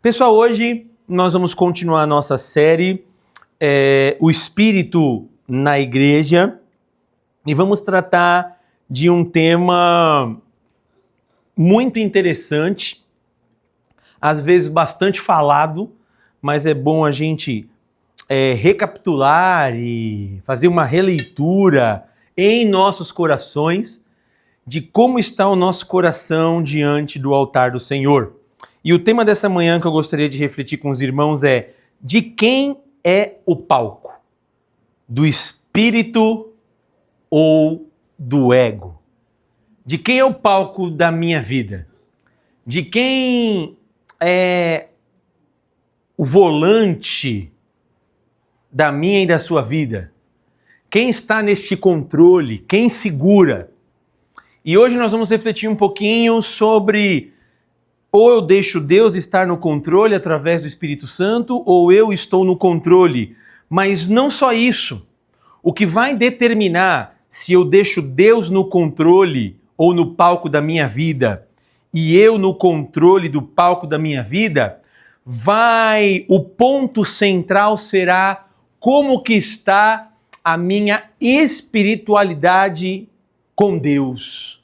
Pessoal, hoje nós vamos continuar a nossa série O Espírito na Igreja e vamos tratar de um tema muito interessante, às vezes bastante falado, mas é bom a gente recapitular e fazer uma releitura em nossos corações de como está o nosso coração diante do altar do Senhor. E o tema dessa manhã que eu gostaria de refletir com os irmãos é: de quem é o palco? Do espírito ou do ego? De quem é o palco da minha vida? De quem é o volante da minha e da sua vida? Quem está neste controle? Quem segura? E hoje nós vamos refletir um pouquinho sobre: ou eu deixo Deus estar no controle através do Espírito Santo, ou eu estou no controle. Mas não só isso. O que vai determinar se eu deixo Deus no controle ou no palco da minha vida, e eu no controle do palco da minha vida, o ponto central será como que está a minha espiritualidade com Deus.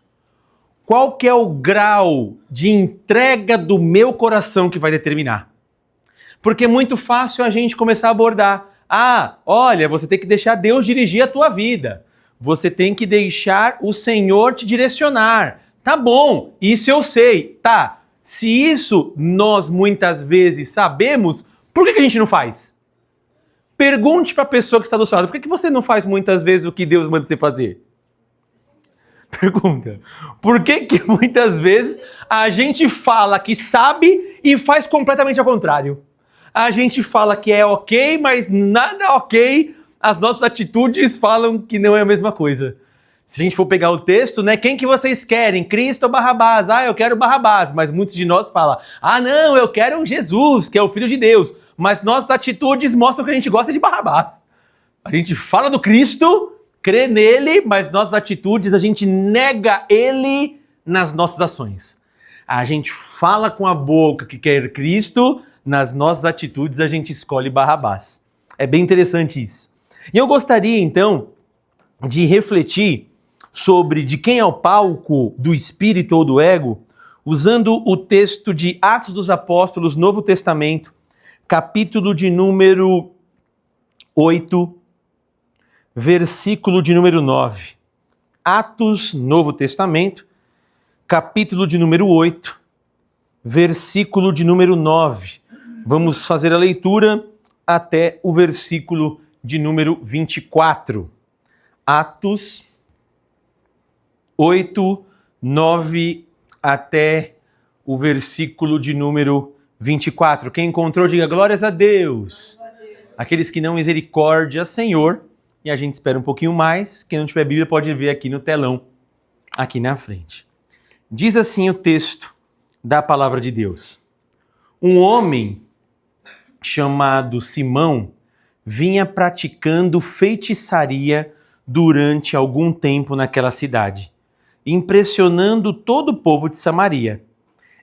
Qual que é o grau de entrega do meu coração que vai determinar? Porque é muito fácil a gente começar a abordar: olha, você tem que deixar Deus dirigir a tua vida. Você tem que deixar o Senhor te direcionar. Tá bom, isso eu sei. Tá, se isso nós muitas vezes sabemos, por que a gente não faz? Pergunte para a pessoa que está do seu lado: por que você não faz muitas vezes o que Deus manda você fazer? Pergunta. Por que muitas vezes a gente fala que sabe e faz completamente ao contrário? A gente fala que é ok, mas nada ok. As nossas atitudes falam que não é a mesma coisa. Se a gente for pegar o texto, né? Quem que vocês querem? Cristo ou Barrabás? Eu quero Barrabás. Mas muitos de nós falam: não, eu quero Jesus, que é o Filho de Deus. Mas nossas atitudes mostram que a gente gosta de Barrabás. A gente fala do Cristo, crê nele, mas nossas atitudes, a gente nega ele nas nossas ações. A gente fala com a boca que quer Cristo, nas nossas atitudes a gente escolhe Barrabás. É bem interessante isso. E eu gostaria então de refletir sobre de quem é o palco, do espírito ou do ego, usando o texto de Atos dos Apóstolos, Novo Testamento, capítulo de número 8, versículo de número 9. Atos, Novo Testamento, capítulo de número 8, versículo de número 9. Vamos fazer a leitura até o versículo de número 24. Atos 8, 9 até o versículo de número 24. Quem encontrou, diga glórias a Deus. Aqueles que não, misericórdia, Senhor. E a gente espera um pouquinho mais. Quem não tiver Bíblia pode ver aqui no telão, aqui na frente. Diz assim o texto da palavra de Deus: um homem chamado Simão vinha praticando feitiçaria durante algum tempo naquela cidade, impressionando todo o povo de Samaria.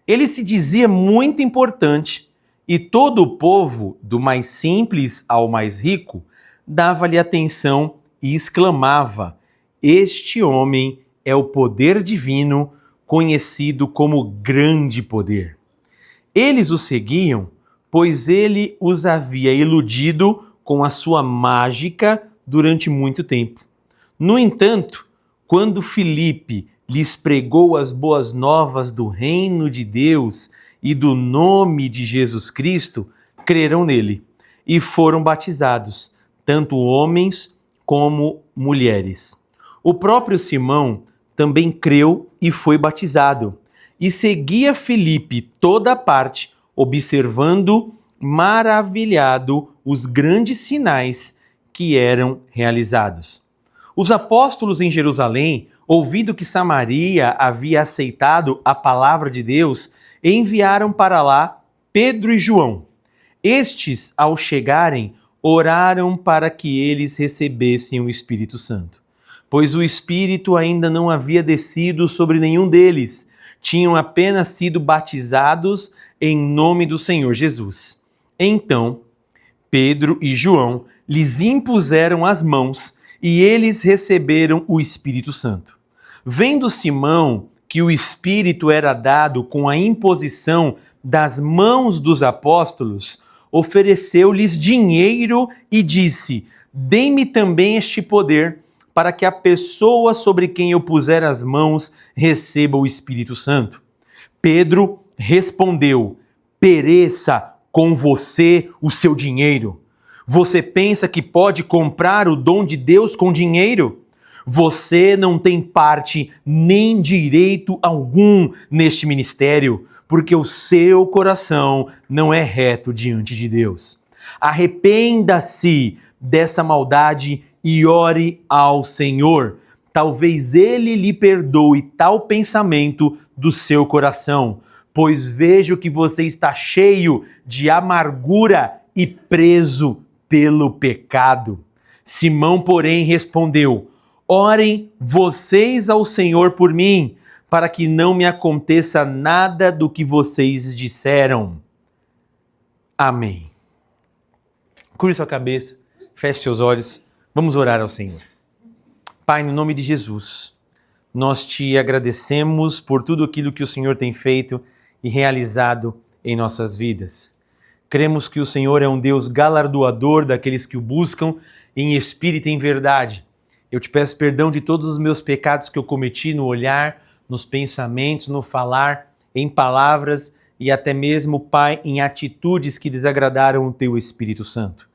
Ele se dizia muito importante e todo o povo, do mais simples ao mais rico, dava-lhe atenção e exclamava: este homem é o poder divino, conhecido como grande poder. Eles o seguiam, pois ele os havia iludido com a sua mágica durante muito tempo. No entanto, quando Filipe lhes pregou as boas novas do reino de Deus e do nome de Jesus Cristo, creram nele e foram batizados, tanto homens como mulheres. O próprio Simão também creu e foi batizado, e seguia Filipe toda a parte, observando maravilhado os grandes sinais que eram realizados. Os apóstolos em Jerusalém, ouvindo que Samaria havia aceitado a palavra de Deus, enviaram para lá Pedro e João. Estes, ao chegarem, oraram para que eles recebessem o Espírito Santo, pois o Espírito ainda não havia descido sobre nenhum deles. Tinham apenas sido batizados em nome do Senhor Jesus. Então, Pedro e João lhes impuseram as mãos e eles receberam o Espírito Santo. Vendo Simão que o Espírito era dado com a imposição das mãos dos apóstolos, ofereceu-lhes dinheiro e disse: dê-me também este poder, para que a pessoa sobre quem eu puser as mãos receba o Espírito Santo. Pedro respondeu: pereça com você o seu dinheiro. Você pensa que pode comprar o dom de Deus com dinheiro? Você não tem parte nem direito algum neste ministério, porque o seu coração não é reto diante de Deus. Arrependa-se dessa maldade e ore ao Senhor. Talvez Ele lhe perdoe tal pensamento do seu coração, pois vejo que você está cheio de amargura e preso pelo pecado. Simão, porém, respondeu: orem vocês ao Senhor por mim, para que não me aconteça nada do que vocês disseram. Amém. Cure sua cabeça, feche seus olhos, vamos orar ao Senhor. Pai, no nome de Jesus, nós te agradecemos por tudo aquilo que o Senhor tem feito e realizado em nossas vidas. Cremos que o Senhor é um Deus galardoador daqueles que o buscam em espírito e em verdade. Eu te peço perdão de todos os meus pecados que eu cometi no olhar, nos pensamentos, no falar, em palavras e até mesmo, Pai, em atitudes que desagradaram o Teu Espírito Santo.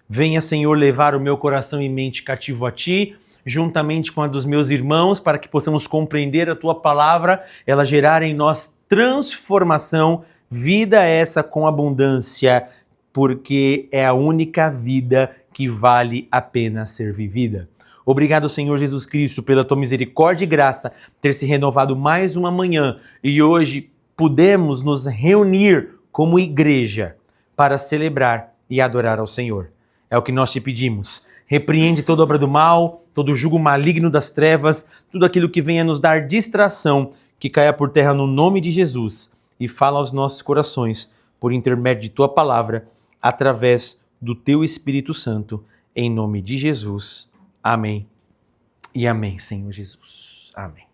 Venha, Senhor, levar o meu coração e mente cativo a Ti, juntamente com a dos meus irmãos, para que possamos compreender a Tua palavra, ela gerar em nós transformação, vida essa com abundância, porque é a única vida que vale a pena ser vivida. Obrigado, Senhor Jesus Cristo, pela Tua misericórdia e graça, ter se renovado mais uma manhã e hoje pudemos nos reunir como igreja para celebrar e adorar ao Senhor. É o que nós te pedimos. Repreende toda obra do mal, todo jugo maligno das trevas, tudo aquilo que venha nos dar distração, que caia por terra no nome de Jesus e fala aos nossos corações por intermédio de Tua palavra, através do Teu Espírito Santo, em nome de Jesus. Amém e amém, Senhor Jesus. Amém.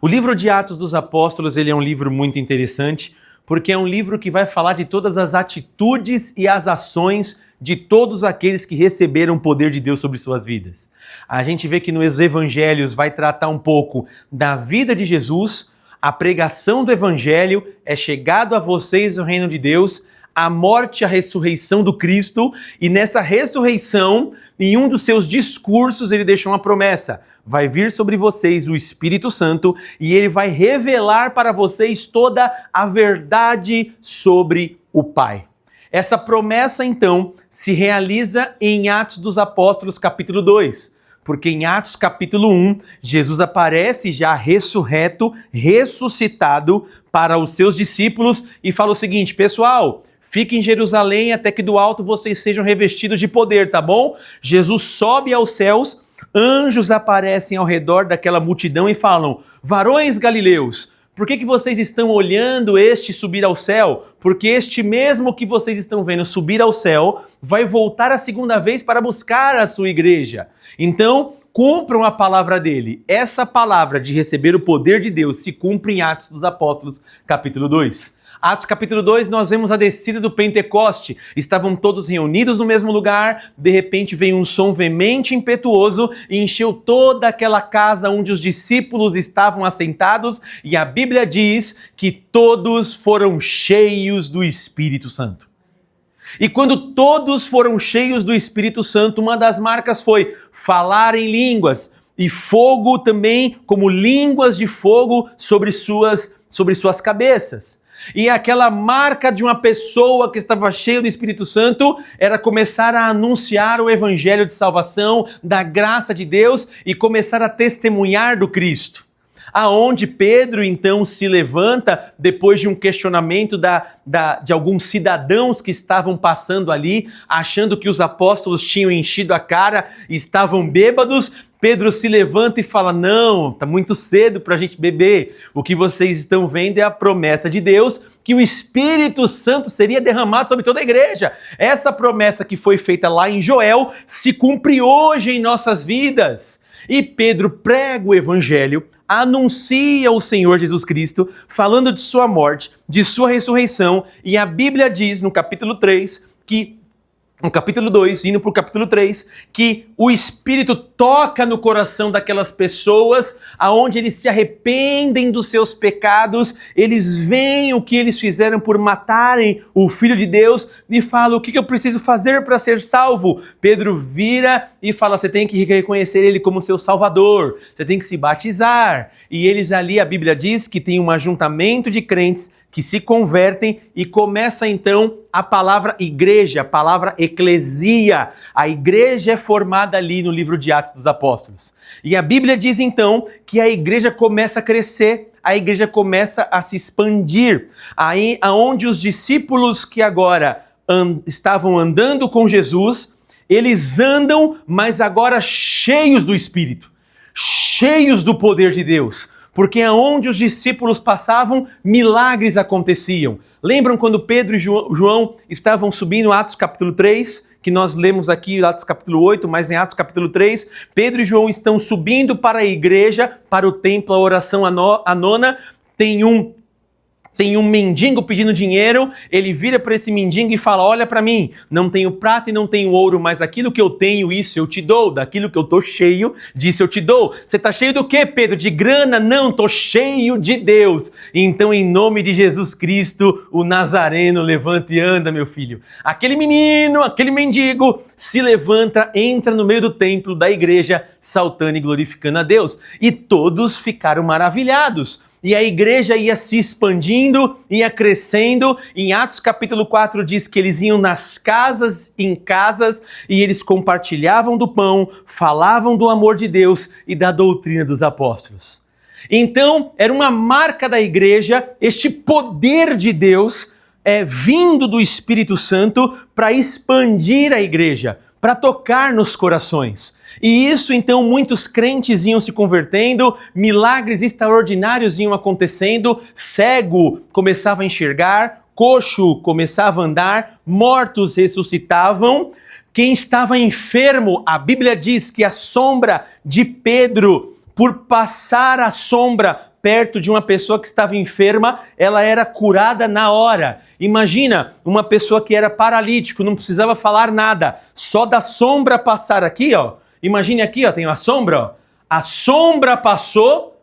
O livro de Atos dos Apóstolos, ele é um livro muito interessante, porque é um livro que vai falar de todas as atitudes e as ações de todos aqueles que receberam o poder de Deus sobre suas vidas. A gente vê que nos evangelhos vai tratar um pouco da vida de Jesus, a pregação do evangelho é chegado a vocês o reino de Deus, a morte e a ressurreição do Cristo, e nessa ressurreição, em um dos seus discursos, ele deixou uma promessa: vai vir sobre vocês o Espírito Santo e ele vai revelar para vocês toda a verdade sobre o Pai. Essa promessa, então, se realiza em Atos dos Apóstolos, capítulo 2, porque em Atos, capítulo 1, Jesus aparece já ressurreto, ressuscitado para os seus discípulos e fala o seguinte: pessoal, fiquem em Jerusalém até que do alto vocês sejam revestidos de poder, tá bom? Jesus sobe aos céus, anjos aparecem ao redor daquela multidão e falam: varões galileus, por que vocês estão olhando este subir ao céu? Porque este mesmo que vocês estão vendo subir ao céu vai voltar a segunda vez para buscar a sua igreja. Então, cumpram a palavra dele. Essa palavra de receber o poder de Deus se cumpre em Atos dos Apóstolos, capítulo 2. Atos capítulo 2, nós vemos a descida do Pentecoste. Estavam todos reunidos no mesmo lugar, de repente veio um som veemente e impetuoso e encheu toda aquela casa onde os discípulos estavam assentados, e a Bíblia diz que todos foram cheios do Espírito Santo. E quando todos foram cheios do Espírito Santo, uma das marcas foi falar em línguas, e fogo também, como línguas de fogo sobre suas cabeças. E aquela marca de uma pessoa que estava cheia do Espírito Santo era começar a anunciar o evangelho de salvação, da graça de Deus, e começar a testemunhar do Cristo. aonde Pedro então se levanta depois de um questionamento de alguns cidadãos que estavam passando ali, achando que os apóstolos tinham enchido a cara e estavam bêbados. Pedro se levanta e fala: não, está muito cedo para a gente beber. O que vocês estão vendo é a promessa de Deus que o Espírito Santo seria derramado sobre toda a igreja. Essa promessa que foi feita lá em Joel se cumpre hoje em nossas vidas. E Pedro prega o evangelho, anuncia o Senhor Jesus Cristo, falando de sua morte, de sua ressurreição, e a Bíblia diz no capítulo 3 que no capítulo 2, indo para o capítulo 3, que o Espírito toca no coração daquelas pessoas, aonde eles se arrependem dos seus pecados, eles veem o que eles fizeram por matarem o Filho de Deus e falam: o que eu preciso fazer para ser salvo? Pedro vira e fala: você tem que reconhecer Ele como seu Salvador, você tem que se batizar. E eles ali, a Bíblia diz que tem um ajuntamento de crentes que se convertem e começa então a palavra igreja, a palavra eclesia. A igreja é formada ali no livro de Atos dos Apóstolos. E a Bíblia diz então que a igreja começa a crescer, a igreja começa a se expandir. Aí, aonde os discípulos que agora estavam andando com Jesus, eles andam, mas agora cheios do Espírito, cheios do poder de Deus. Porque aonde os discípulos passavam, milagres aconteciam. Lembram quando Pedro e João estavam subindo Atos capítulo 3, que nós lemos aqui Atos capítulo 8, mas em Atos capítulo 3, Pedro e João estão subindo para a igreja, para o templo, a oração a nona, tem um mendigo pedindo dinheiro, ele vira para esse mendigo e fala: olha para mim, não tenho prata e não tenho ouro, mas aquilo que eu tenho, isso eu te dou, daquilo que eu tô cheio, disso eu te dou. Você tá cheio do quê, Pedro? De grana? Não, tô cheio de Deus. Então, em nome de Jesus Cristo, o Nazareno, levanta e anda, meu filho. Aquele menino, aquele mendigo, se levanta, entra no meio do templo da igreja, saltando e glorificando a Deus. E todos ficaram maravilhados. E a igreja ia se expandindo, ia crescendo. Em Atos capítulo 4 diz que eles iam nas casas, em casas, e eles compartilhavam do pão, falavam do amor de Deus e da doutrina dos apóstolos. Então, era uma marca da igreja, este poder de Deus vindo do Espírito Santo para expandir a igreja, para tocar nos corações. E isso, então, muitos crentes iam se convertendo, milagres extraordinários iam acontecendo, cego começava a enxergar, coxo começava a andar, mortos ressuscitavam. Quem estava enfermo, a Bíblia diz que a sombra de Pedro, por passar a sombra perto de uma pessoa que estava enferma, ela era curada na hora. Imagina uma pessoa que era paralítico, não precisava falar nada, só da sombra passar aqui, ó. Imagine aqui, ó, tem uma sombra, ó. A sombra passou,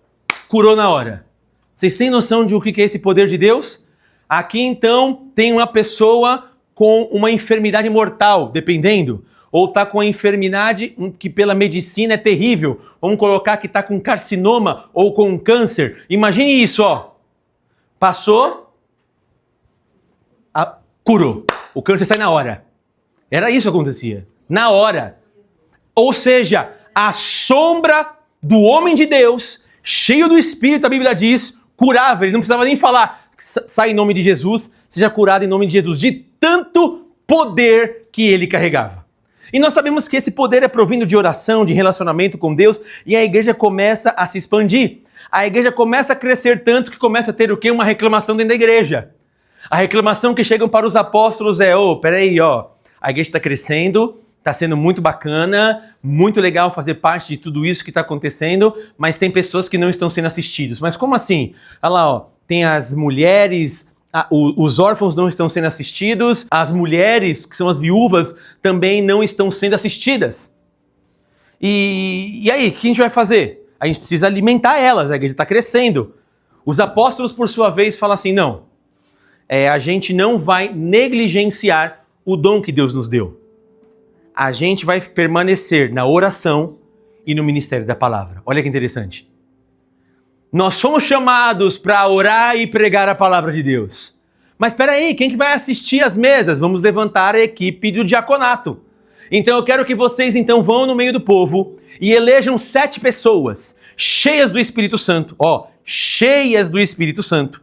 curou na hora. Vocês têm noção de o que é esse poder de Deus? Aqui então tem uma pessoa com uma enfermidade mortal, dependendo, ou está com a enfermidade que pela medicina é terrível. Vamos colocar que está com carcinoma ou com câncer. Imagine isso, ó. Passou, curou. O câncer sai na hora. Era isso que acontecia. Na hora. Ou seja, a sombra do homem de Deus, cheio do Espírito, a Bíblia diz, curava. Ele não precisava nem falar: sai em nome de Jesus, seja curado em nome de Jesus, de tanto poder que ele carregava. E nós sabemos que esse poder é provindo de oração, de relacionamento com Deus, e a igreja começa a se expandir. A igreja começa a crescer tanto que começa a ter o quê? Uma reclamação dentro da igreja. A reclamação que chegam para os apóstolos é: peraí, ó, a igreja está crescendo, está sendo muito bacana, muito legal fazer parte de tudo isso que está acontecendo, mas tem pessoas que não estão sendo assistidas. Mas como assim? Olha lá, ó, tem as mulheres, os órfãos não estão sendo assistidos, as mulheres, que são as viúvas, também não estão sendo assistidas. E aí, o que a gente vai fazer? A gente precisa alimentar elas, a igreja está crescendo. Os apóstolos, por sua vez, falam assim: não, a gente não vai negligenciar o dom que Deus nos deu. A gente vai permanecer na oração e no ministério da palavra. Olha que interessante. Nós somos chamados para orar e pregar a palavra de Deus. Mas espera aí, quem que vai assistir às mesas? Vamos levantar a equipe do diaconato. Então eu quero que vocês então vão no meio do povo e elejam 7 pessoas cheias do Espírito Santo, cheias do Espírito Santo,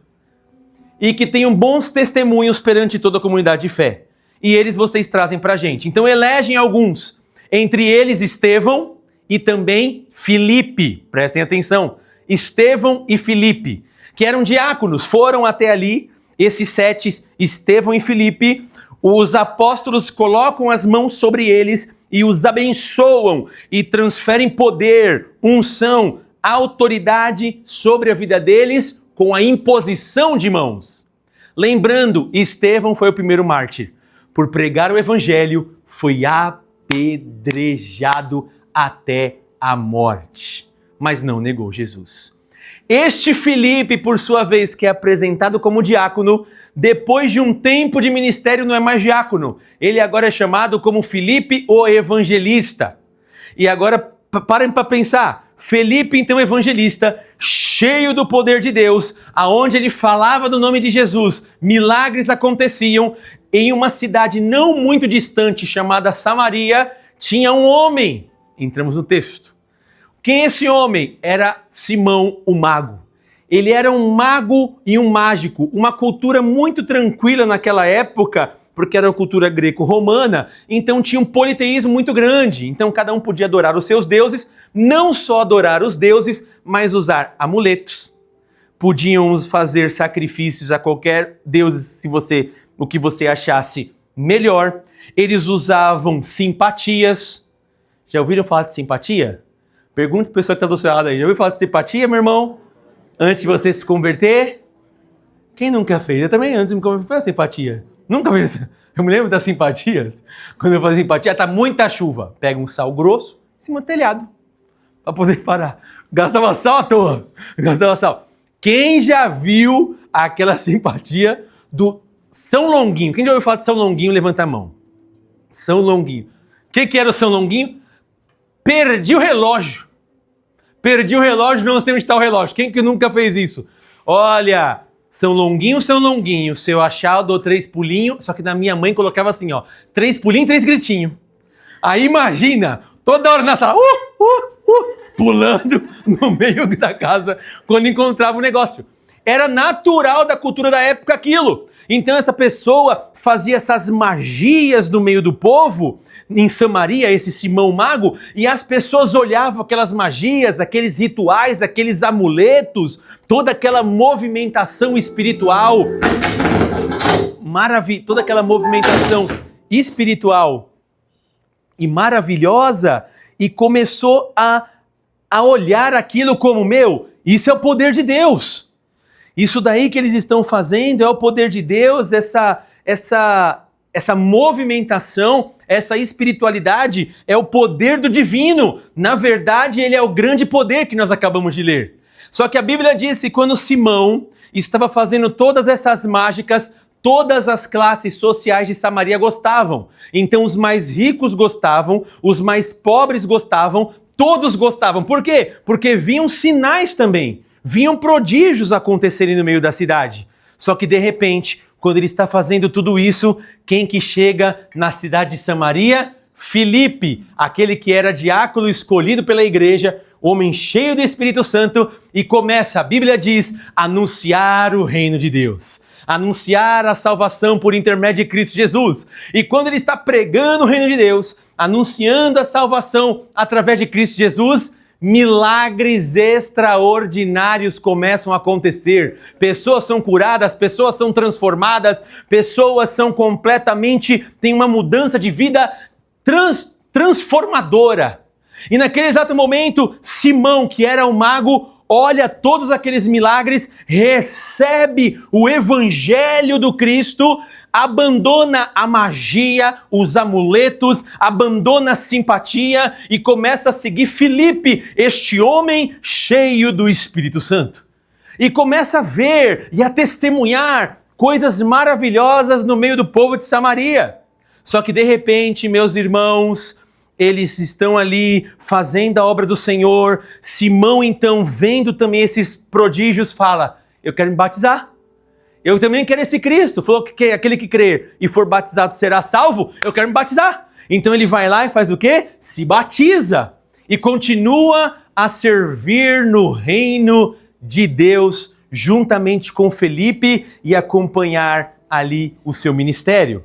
e que tenham bons testemunhos perante toda a comunidade de fé. E eles vocês trazem para a gente. Então elegem alguns, entre eles Estevão e também Filipe, prestem atenção, Estevão e Filipe, que eram diáconos, foram até ali, esses 7, Estevão e Filipe, os apóstolos colocam as mãos sobre eles e os abençoam e transferem poder, unção, autoridade sobre a vida deles com a imposição de mãos. Lembrando, Estevão foi o primeiro mártir. Por pregar o evangelho, foi apedrejado até a morte, mas não negou Jesus. Este Filipe, por sua vez, que é apresentado como diácono, depois de um tempo de ministério não é mais diácono. Ele agora é chamado como Filipe o evangelista. E agora, parem para pensar, Filipe, então, evangelista, cheio do poder de Deus, aonde ele falava do nome de Jesus, milagres aconteciam. Em uma cidade não muito distante, chamada Samaria, tinha um homem. Entramos no texto. Quem é esse homem? Era Simão o Mago. Ele era um mago e um mágico, uma cultura muito tranquila naquela época, porque era uma cultura greco-romana, então tinha um politeísmo muito grande. Então cada um podia adorar os seus deuses, não só adorar os deuses, mas usar amuletos. Podiam fazer sacrifícios a qualquer deus, o que você achasse melhor. Eles usavam simpatias. Já ouviram falar de simpatia? Pergunta para a pessoa que está do seu lado aí. Já ouviu falar de simpatia, meu irmão? Antes de você se converter? Quem nunca fez? Eu também, antes de me converter, foi a simpatia. Nunca fez. Eu me lembro das simpatias. Quando eu fazia simpatia, tá muita chuva. Pega um sal grosso em cima do telhado. Para poder parar. Gastava sal à toa. Gastava sal. Quem já viu aquela simpatia do São Longuinho? Quem já ouviu falar de São Longuinho, levanta a mão. São Longuinho. O que era o São Longuinho? Perdi o relógio. Perdi o relógio, não sei onde está o relógio. Quem que nunca fez isso? Olha, São Longuinho, se eu achar eu dou 3 pulinhos, só que na minha mãe colocava assim, 3 pulinhos, 3 gritinhos. Aí imagina, toda hora na sala, pulando no meio da casa quando encontrava o negócio. Era natural da cultura da época aquilo. Então essa pessoa fazia essas magias no meio do povo, em Samaria, esse Simão Mago, e as pessoas olhavam aquelas magias, aqueles rituais, aqueles amuletos, toda aquela movimentação espiritual, toda aquela movimentação espiritual e maravilhosa, e começou a olhar aquilo como, isso é o poder de Deus. Isso daí que eles estão fazendo é o poder de Deus, essa movimentação, essa espiritualidade é o poder do divino. Na verdade, ele é o grande poder que nós acabamos de ler. Só que a Bíblia diz que quando Simão estava fazendo todas essas mágicas, todas as classes sociais de Samaria gostavam. Então os mais ricos gostavam, os mais pobres gostavam, todos gostavam. Por quê? Porque viam sinais também, viam prodígios acontecerem no meio da cidade. Só que de repente, quando ele está fazendo tudo isso, quem que chega na cidade de Samaria? Filipe, aquele que era diácono escolhido pela igreja, homem cheio do Espírito Santo, e começa, a Bíblia diz, a anunciar o reino de Deus, anunciar a salvação por intermédio de Cristo Jesus. E quando ele está pregando o reino de Deus, anunciando a salvação através de Cristo Jesus, milagres extraordinários começam a acontecer. Pessoas são curadas, pessoas são transformadas, pessoas são têm uma mudança de vida transformadora. E naquele exato momento, Simão, que era o mago, olha todos aqueles milagres, recebe o evangelho do Cristo, abandona a magia, os amuletos, abandona a simpatia e começa a seguir Filipe, este homem cheio do Espírito Santo. E começa a ver e a testemunhar coisas maravilhosas no meio do povo de Samaria. Só que de repente, meus irmãos, eles estão ali fazendo a obra do Senhor. Simão, então, vendo também esses prodígios, fala, eu quero me batizar. Eu também quero esse Cristo. Falou que aquele que crer e for batizado será salvo. Eu quero me batizar. Então ele vai lá e faz o quê? Se batiza. E continua a servir no reino de Deus, juntamente com Felipe, e acompanhar ali o seu ministério.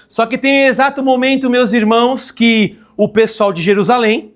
Só que tem um exato momento, meus irmãos, que o pessoal de Jerusalém,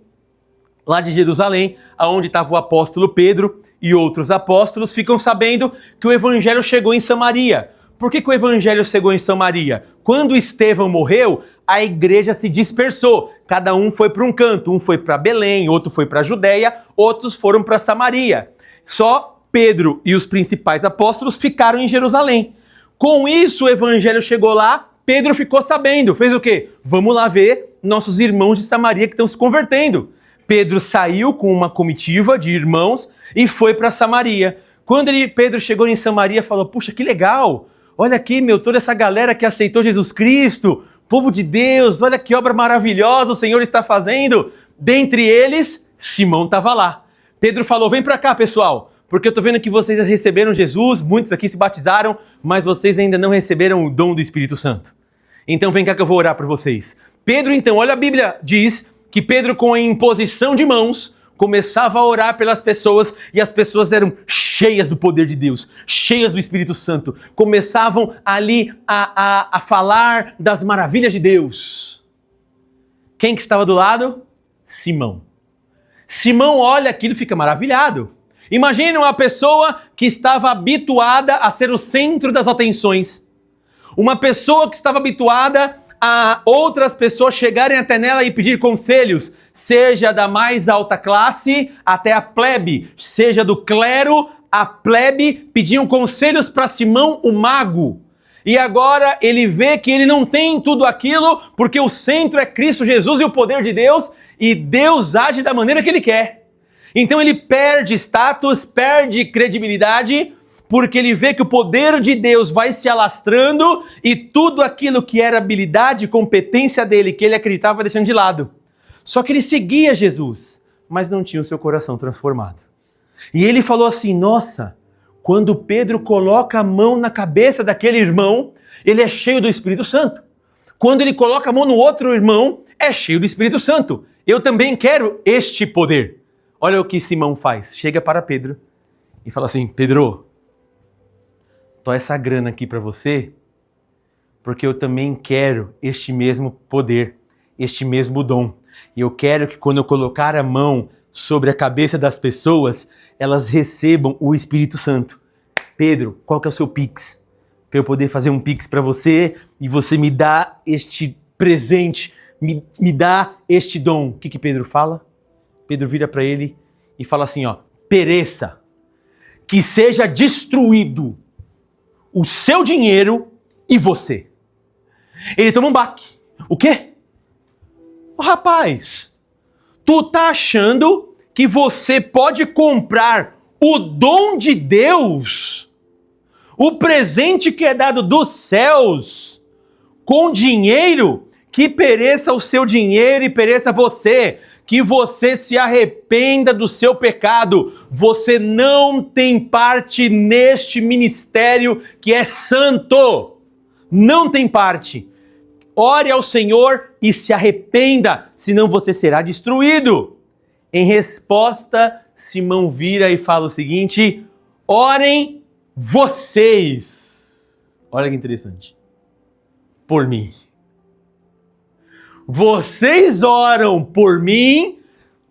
lá de Jerusalém, aonde estava o apóstolo Pedro e outros apóstolos, ficam sabendo que o evangelho chegou em Samaria. Por que o evangelho chegou em Samaria? Quando Estevão morreu, a igreja se dispersou. Cada um foi para um canto. Um foi para Belém, outro foi para a Judéia, outros foram para Samaria. Só Pedro e os principais apóstolos ficaram em Jerusalém. Com isso, o evangelho chegou lá, Pedro ficou sabendo. Fez o quê? Vamos lá ver nossos irmãos de Samaria que estão se convertendo. Pedro saiu com uma comitiva de irmãos e foi para Samaria. Quando Pedro chegou em Samaria, falou, puxa, que legal! Olha aqui, toda essa galera que aceitou Jesus Cristo, povo de Deus, olha que obra maravilhosa o Senhor está fazendo. Dentre eles, Simão estava lá. Pedro falou, vem para cá, pessoal, porque eu estou vendo que vocês receberam Jesus, muitos aqui se batizaram, mas vocês ainda não receberam o dom do Espírito Santo. Então vem cá que eu vou orar por vocês. Pedro, então, olha a Bíblia, diz que Pedro, com a imposição de mãos, começava a orar pelas pessoas e as pessoas eram cheias do poder de Deus, cheias do Espírito Santo. Começavam ali a falar das maravilhas de Deus. Quem que estava do lado? Simão. Simão olha aquilo e fica maravilhado. Imagina uma pessoa que estava habituada a ser o centro das atenções. Uma pessoa que estava habituada a outras pessoas chegarem até nela e pedir conselhos, seja da mais alta classe até a plebe, seja do clero a plebe, pediam conselhos para Simão, o mago. E agora ele vê que ele não tem tudo aquilo, porque o centro é Cristo Jesus e o poder de Deus, e Deus age da maneira que ele quer. Então ele perde status, perde credibilidade, porque ele vê que o poder de Deus vai se alastrando e tudo aquilo que era habilidade, competência dele, que ele acreditava, deixando de lado. Só que ele seguia Jesus, mas não tinha o seu coração transformado. E ele falou assim, nossa, quando Pedro coloca a mão na cabeça daquele irmão, ele é cheio do Espírito Santo. Quando ele coloca a mão no outro irmão, é cheio do Espírito Santo. Eu também quero este poder. Olha o que Simão faz. Chega para Pedro e fala assim, Pedro, tô essa grana aqui para você, porque eu também quero este mesmo poder, este mesmo dom. E eu quero que quando eu colocar a mão sobre a cabeça das pessoas, elas recebam o Espírito Santo. Pedro, qual que é o seu Pix? Para eu poder fazer um Pix para você e você me dá este presente, me dá este dom. O que Pedro fala? Pedro vira para ele e fala assim, ó, pereça, que seja destruído o seu dinheiro e você. Ele toma um baque. O quê? Oh, rapaz, tu tá achando que você pode comprar o dom de Deus, o presente que é dado dos céus, com dinheiro? Que pereça o seu dinheiro e pereça você. Que você se arrependa do seu pecado. Você não tem parte neste ministério que é santo. Não tem parte. Ore ao Senhor e se arrependa, senão você será destruído. Em resposta, Simão vira e fala o seguinte, orem vocês. Olha que interessante. Por mim. Vocês oram por mim,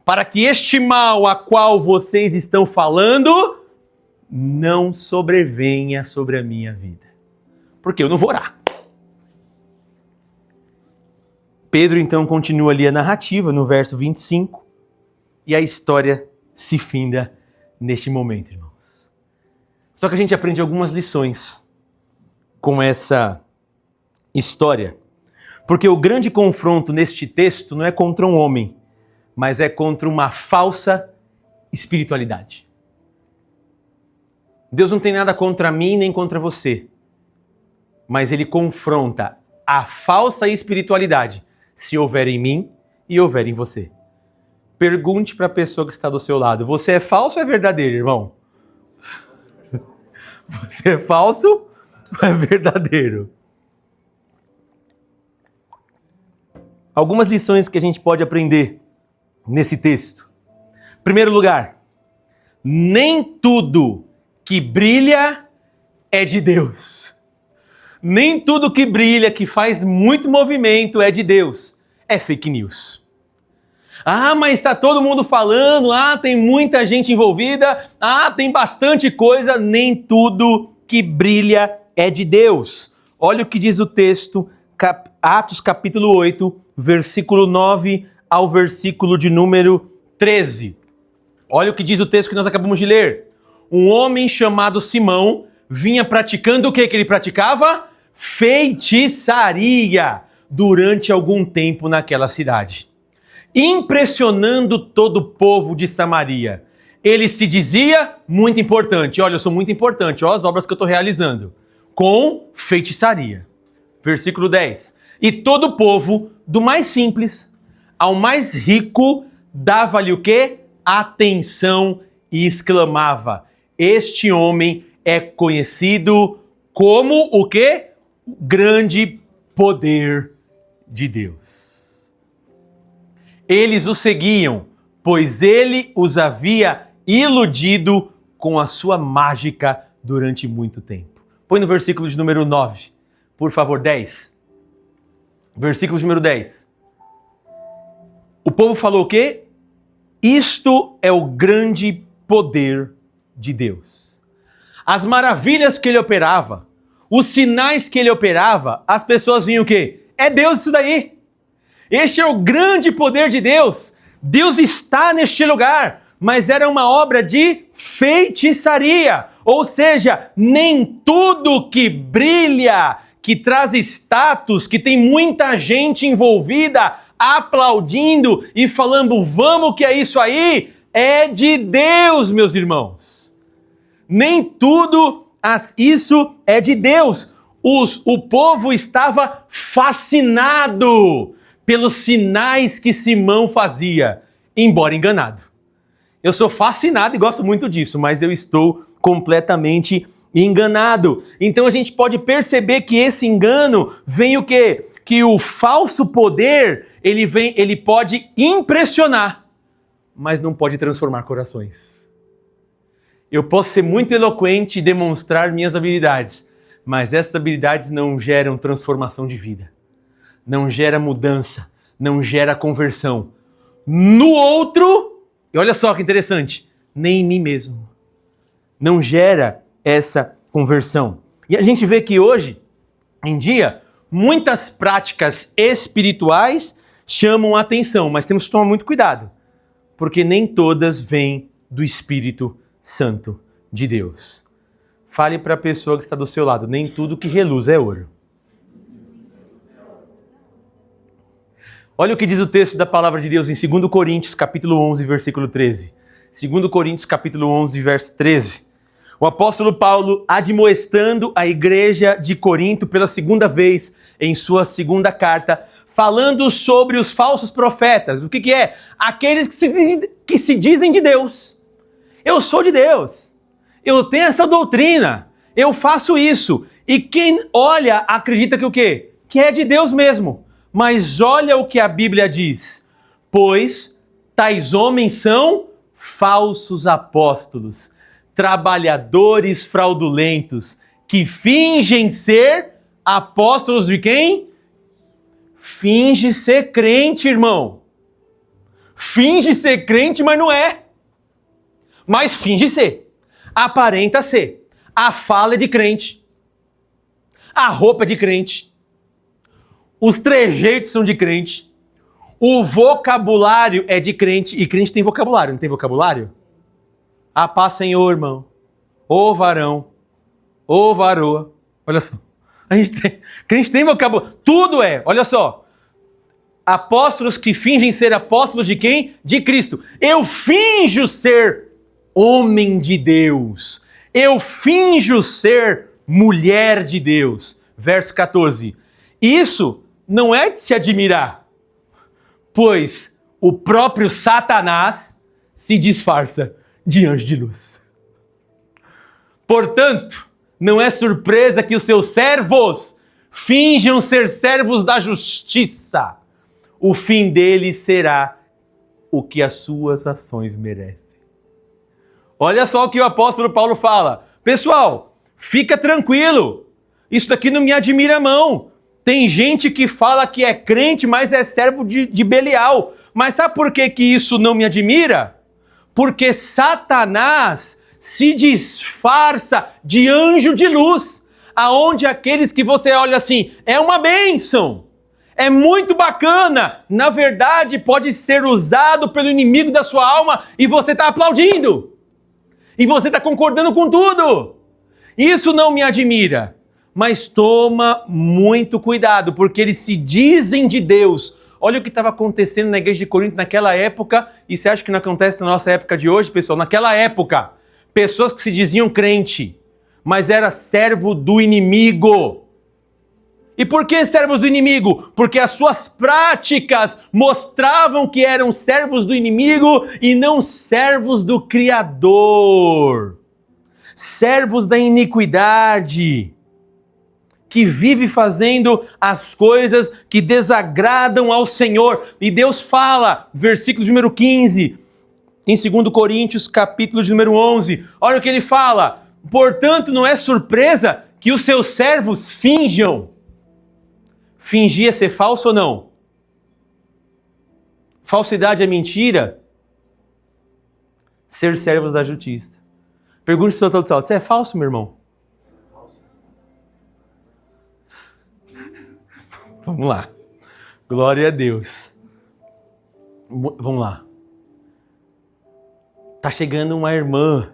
para que este mal a qual vocês estão falando não sobrevenha sobre a minha vida. Porque eu não vou orar. Pedro então continua ali a narrativa no verso 25 e a história se finda neste momento, irmãos. Só que a gente aprende algumas lições com essa história. Porque o grande confronto neste texto não é contra um homem, mas é contra uma falsa espiritualidade. Deus não tem nada contra mim nem contra você, mas ele confronta a falsa espiritualidade, se houver em mim e houver em você. Pergunte para a pessoa que está do seu lado, você é falso ou é verdadeiro, irmão? Você é falso ou é verdadeiro? Algumas lições que a gente pode aprender nesse texto. Primeiro lugar, nem tudo que brilha é de Deus. Nem tudo que brilha, que faz muito movimento é de Deus. É fake news. Ah, mas está todo mundo falando, tem muita gente envolvida, tem bastante coisa. Nem tudo que brilha é de Deus. Olha o que diz o texto, Atos capítulo 8, versículo 9 ao versículo de número 13. Olha o que diz o texto que nós acabamos de ler. Um homem chamado Simão vinha praticando o que ele praticava? Feitiçaria durante algum tempo naquela cidade, impressionando todo o povo de Samaria. Ele se dizia muito importante. Olha, eu sou muito importante, olha as obras que eu estou realizando. Com feitiçaria. Versículo 10. E todo o povo, do mais simples ao mais rico, dava-lhe o quê? Atenção e exclamava: este homem é conhecido como o quê? O grande poder de Deus. Eles o seguiam, pois ele os havia iludido com a sua mágica durante muito tempo. Põe no versículo de número 9, por favor, 10. Versículo de número 10. O povo falou o quê? Isto é o grande poder de Deus. As maravilhas que ele operava, os sinais que ele operava, as pessoas vinham o quê? É Deus isso daí. Este é o grande poder de Deus. Deus está neste lugar, mas era uma obra de feitiçaria. Ou seja, nem tudo que brilha, que traz status, que tem muita gente envolvida, aplaudindo e falando, vamos que é isso aí, é de Deus, meus irmãos. Nem tudo isso é de Deus. O povo estava fascinado pelos sinais que Simão fazia, embora enganado. Eu sou fascinado e gosto muito disso, mas eu estou completamente enganado. Então a gente pode perceber que esse engano vem o quê? Que o falso poder, ele pode impressionar, mas não pode transformar corações. Eu posso ser muito eloquente e demonstrar minhas habilidades, mas essas habilidades não geram transformação de vida. Não gera mudança, não gera conversão. No outro, e olha só que interessante, nem em mim mesmo. Não gera essa conversão. E a gente vê que hoje, em dia, muitas práticas espirituais chamam a atenção, mas temos que tomar muito cuidado, porque nem todas vêm do Espírito Santo de Deus. Fale para a pessoa que está do seu lado, nem tudo que reluz é ouro. Olha o que diz o texto da palavra de Deus em 2 Coríntios, capítulo 11, versículo 13. 2 Coríntios, capítulo 11, verso 13. O apóstolo Paulo, admoestando a igreja de Corinto pela segunda vez em sua segunda carta, falando sobre os falsos profetas. O que é? Aqueles que se dizem de Deus. Eu sou de Deus. Eu tenho essa doutrina. Eu faço isso. E quem olha acredita que o quê? Que é de Deus mesmo. Mas olha o que a Bíblia diz. Pois tais homens são falsos apóstolos, trabalhadores fraudulentos, que fingem ser apóstolos de quem? Finge ser crente, irmão. Finge ser crente, mas não é. Mas finge ser. Aparenta ser. A fala é de crente. A roupa é de crente. Os trejeitos são de crente. O vocabulário é de crente. E crente tem vocabulário, não tem vocabulário? A paz, Senhor, irmão. Ô varão. Ô varoa. Olha só. Crente tem vocabulário. Tudo é. Olha só. Apóstolos que fingem ser apóstolos de quem? De Cristo. Eu finjo ser homem de Deus. Eu finjo ser mulher de Deus. Verso 14. Isso não é de se admirar, pois o próprio Satanás se disfarça de anjo de luz. Portanto, não é surpresa que os seus servos finjam ser servos da justiça. O fim deles será o que as suas ações merecem. Olha só o que o apóstolo Paulo fala. Pessoal, fica tranquilo. Isso daqui não me admira não. Tem gente que fala que é crente, mas é servo de Belial. Mas sabe por que isso não me admira? Porque Satanás se disfarça de anjo de luz, aonde aqueles que você olha assim, é uma bênção, é muito bacana, na verdade pode ser usado pelo inimigo da sua alma e você está aplaudindo, e você está concordando com tudo. Isso não me admira, mas toma muito cuidado, porque eles se dizem de Deus. Olha o que estava acontecendo na igreja de Corinto naquela época, e você acha que não acontece na nossa época de hoje, pessoal? Naquela época, pessoas que se diziam crente, mas era servo do inimigo. E por que servos do inimigo? Porque as suas práticas mostravam que eram servos do inimigo e não servos do Criador. Servos da iniquidade, que vive fazendo as coisas que desagradam ao Senhor. E Deus fala, versículo de número 15, em 2 Coríntios, capítulo de número 11, olha o que ele fala: portanto, não é surpresa que os seus servos finjam. Fingir é ser falso ou não? Falsidade é mentira? Ser servos da justiça. Pergunte para o todo salto: você é falso, meu irmão? Vamos lá. Glória a Deus. Vamos lá. Tá chegando uma irmã.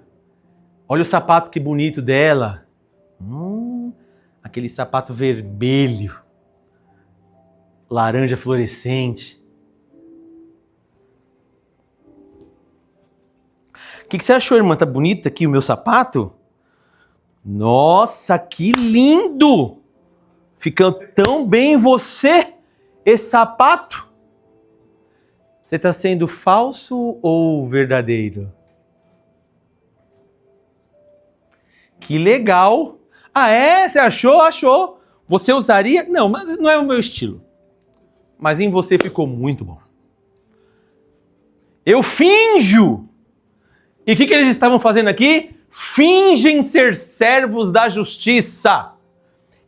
Olha o sapato que bonito dela. Aquele sapato vermelho. Laranja fluorescente. O que você achou, irmã? Tá bonito aqui o meu sapato? Nossa, que lindo! Fica tão bem em você, esse sapato. Você está sendo falso ou verdadeiro? Que legal. Ah, é? Você achou? Achou. Você usaria? Não, mas não é o meu estilo. Mas em você ficou muito bom. Eu finjo. E o que eles estavam fazendo aqui? Fingem ser servos da justiça.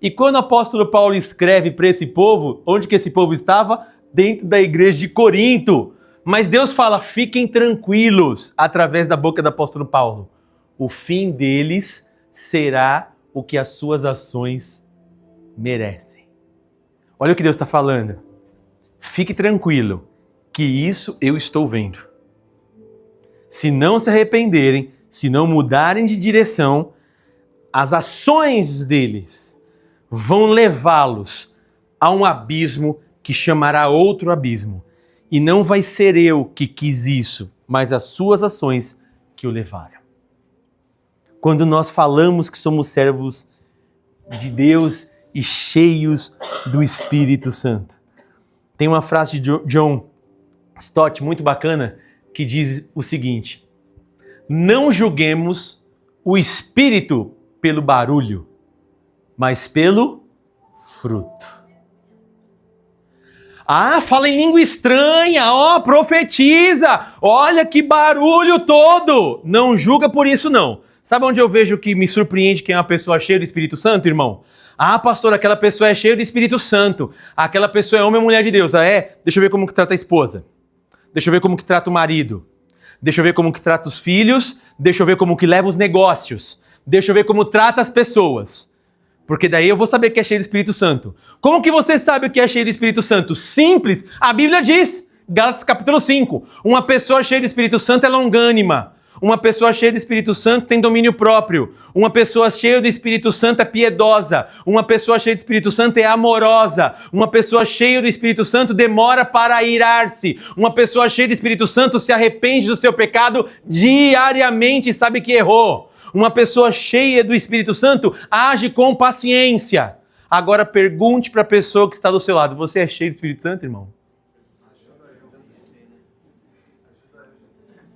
E quando o apóstolo Paulo escreve para esse povo, onde que esse povo estava? Dentro da igreja de Corinto. Mas Deus fala, fiquem tranquilos, através da boca do apóstolo Paulo. O fim deles será o que as suas ações merecem. Olha o que Deus está falando. Fique tranquilo, que isso eu estou vendo. Se não se arrependerem, se não mudarem de direção, as ações deles vão levá-los a um abismo que chamará outro abismo. E não vai ser eu que quis isso, mas as suas ações que o levaram. Quando nós falamos que somos servos de Deus e cheios do Espírito Santo. Tem uma frase de John Stott muito bacana que diz o seguinte: não julguemos o Espírito pelo barulho, mas pelo fruto. Ah, fala em língua estranha, profetiza, olha que barulho todo. Não julga por isso não. Sabe onde eu vejo que me surpreende que é uma pessoa cheia do Espírito Santo, irmão? Ah, pastor, aquela pessoa é cheia do Espírito Santo. Aquela pessoa é homem ou mulher de Deus. Ah, é? Deixa eu ver como que trata a esposa. Deixa eu ver como que trata o marido. Deixa eu ver como que trata os filhos. Deixa eu ver como que leva os negócios. Deixa eu ver como trata as pessoas. Porque daí eu vou saber que é cheio do Espírito Santo. Como que você sabe o que é cheio do Espírito Santo? Simples. A Bíblia diz, Gálatas capítulo 5, uma pessoa cheia do Espírito Santo é longânima. Uma pessoa cheia do Espírito Santo tem domínio próprio. Uma pessoa cheia do Espírito Santo é piedosa. Uma pessoa cheia do Espírito Santo é amorosa. Uma pessoa cheia do Espírito Santo demora para irar-se. Uma pessoa cheia do Espírito Santo se arrepende do seu pecado diariamente e sabe que errou. Uma pessoa cheia do Espírito Santo age com paciência. Agora pergunte para a pessoa que está do seu lado: você é cheio do Espírito Santo, irmão?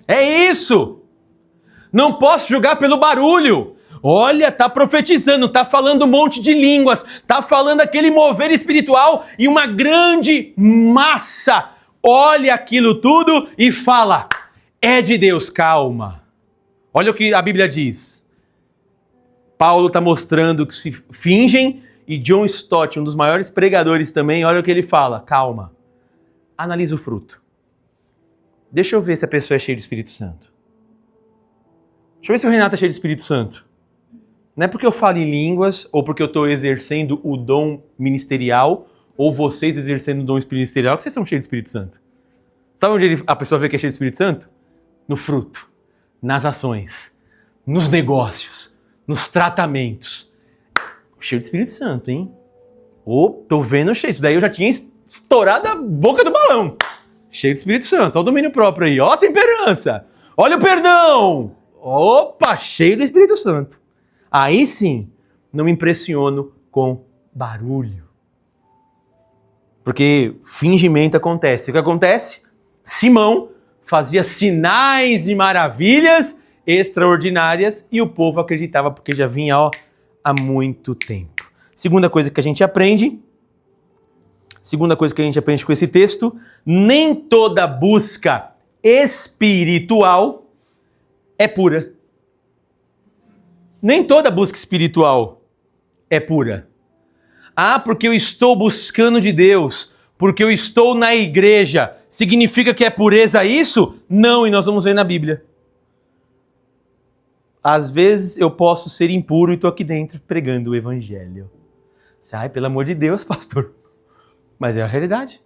É isso! Não posso julgar pelo barulho. Olha, tá profetizando, tá falando um monte de línguas, tá falando aquele mover espiritual e uma grande massa olha aquilo tudo e fala: é de Deus, calma. Olha o que a Bíblia diz. Paulo está mostrando que se fingem, e John Stott, um dos maiores pregadores também, olha o que ele fala: calma, analisa o fruto. Deixa eu ver se a pessoa é cheia do Espírito Santo. Deixa eu ver se o Renato é cheio do Espírito Santo. Não é porque eu falo em línguas, ou porque eu estou exercendo o dom ministerial, ou vocês exercendo o dom ministerial, que vocês são cheios do Espírito Santo. Sabe onde a pessoa vê que é cheia do Espírito Santo? No fruto, nas ações, nos negócios, nos tratamentos. Cheio do Espírito Santo, hein? Tô vendo cheio. Isso daí eu já tinha estourado a boca do balão. Cheio do Espírito Santo. Olha o domínio próprio aí. Ó a temperança. Olha o perdão. Opa, cheio do Espírito Santo. Aí sim, não me impressiono com barulho. Porque fingimento acontece. O que acontece? Simão fazia sinais e maravilhas extraordinárias e o povo acreditava porque já vinha há muito tempo. Segunda coisa que a gente aprende com esse texto: nem toda busca espiritual é pura. Nem toda busca espiritual é pura. Ah, porque eu estou buscando de Deus, porque eu estou na igreja, significa que é pureza isso? Não, e nós vamos ver na Bíblia. Às vezes eu posso ser impuro e estou aqui dentro pregando o evangelho. Ai, pelo amor de Deus, pastor. Mas é a realidade.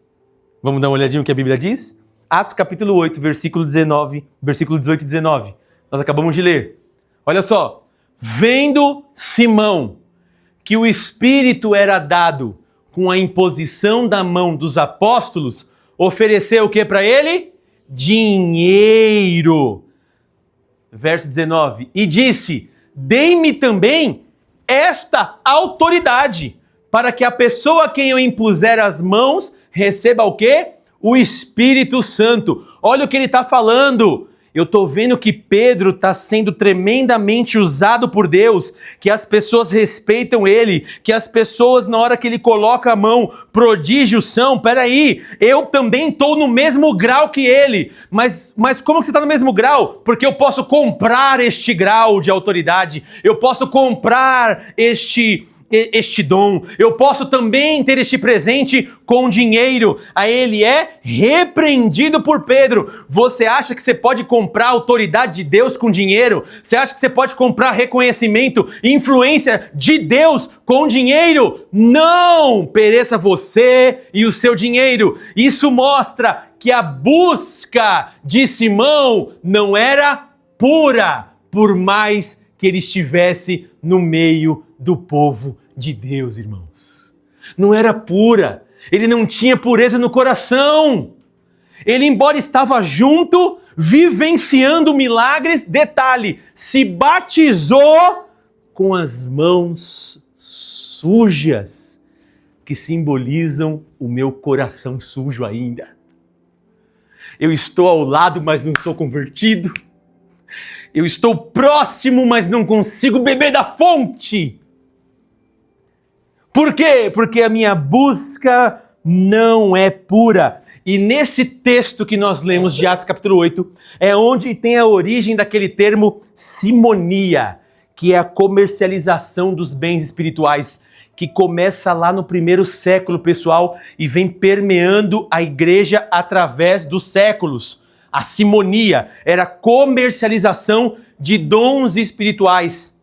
Vamos dar uma olhadinha no que a Bíblia diz? Atos capítulo 8, versículo 18 e 19. Nós acabamos de ler. Olha só. Vendo Simão que o Espírito era dado com a imposição da mão dos apóstolos, ofereceu o que para ele? Dinheiro. Verso 19. E disse: dei-me também esta autoridade, para que a pessoa a quem eu impuser as mãos receba o quê? O Espírito Santo. Olha o que ele está falando. Eu estou vendo que Pedro está sendo tremendamente usado por Deus, que as pessoas respeitam ele, que as pessoas, na hora que ele coloca a mão, prodígios são. Peraí, eu também estou no mesmo grau que ele. Mas como que você está no mesmo grau? Porque eu posso comprar este grau de autoridade, eu posso comprar este dom, eu posso também ter este presente com dinheiro. Aí ele é repreendido por Pedro. Você acha que você pode comprar a autoridade de Deus com dinheiro? Você acha que você pode comprar reconhecimento, influência de Deus com dinheiro? Não! Pereça você e o seu dinheiro. Isso mostra que a busca de Simão não era pura, por mais que ele estivesse no meio do povo de Deus, irmãos. Não era pura. Ele não tinha pureza no coração. Ele, embora estava junto, vivenciando milagres, detalhe, se batizou com as mãos sujas, que simbolizam o meu coração sujo ainda. Eu estou ao lado, mas não sou convertido. Eu estou próximo, mas não consigo beber da fonte. Por quê? Porque a minha busca não é pura. E nesse texto que nós lemos de Atos capítulo 8, é onde tem a origem daquele termo simonia, que é a comercialização dos bens espirituais, que começa lá no primeiro século, pessoal, e vem permeando a igreja através dos séculos. A simonia era a comercialização de dons espirituais,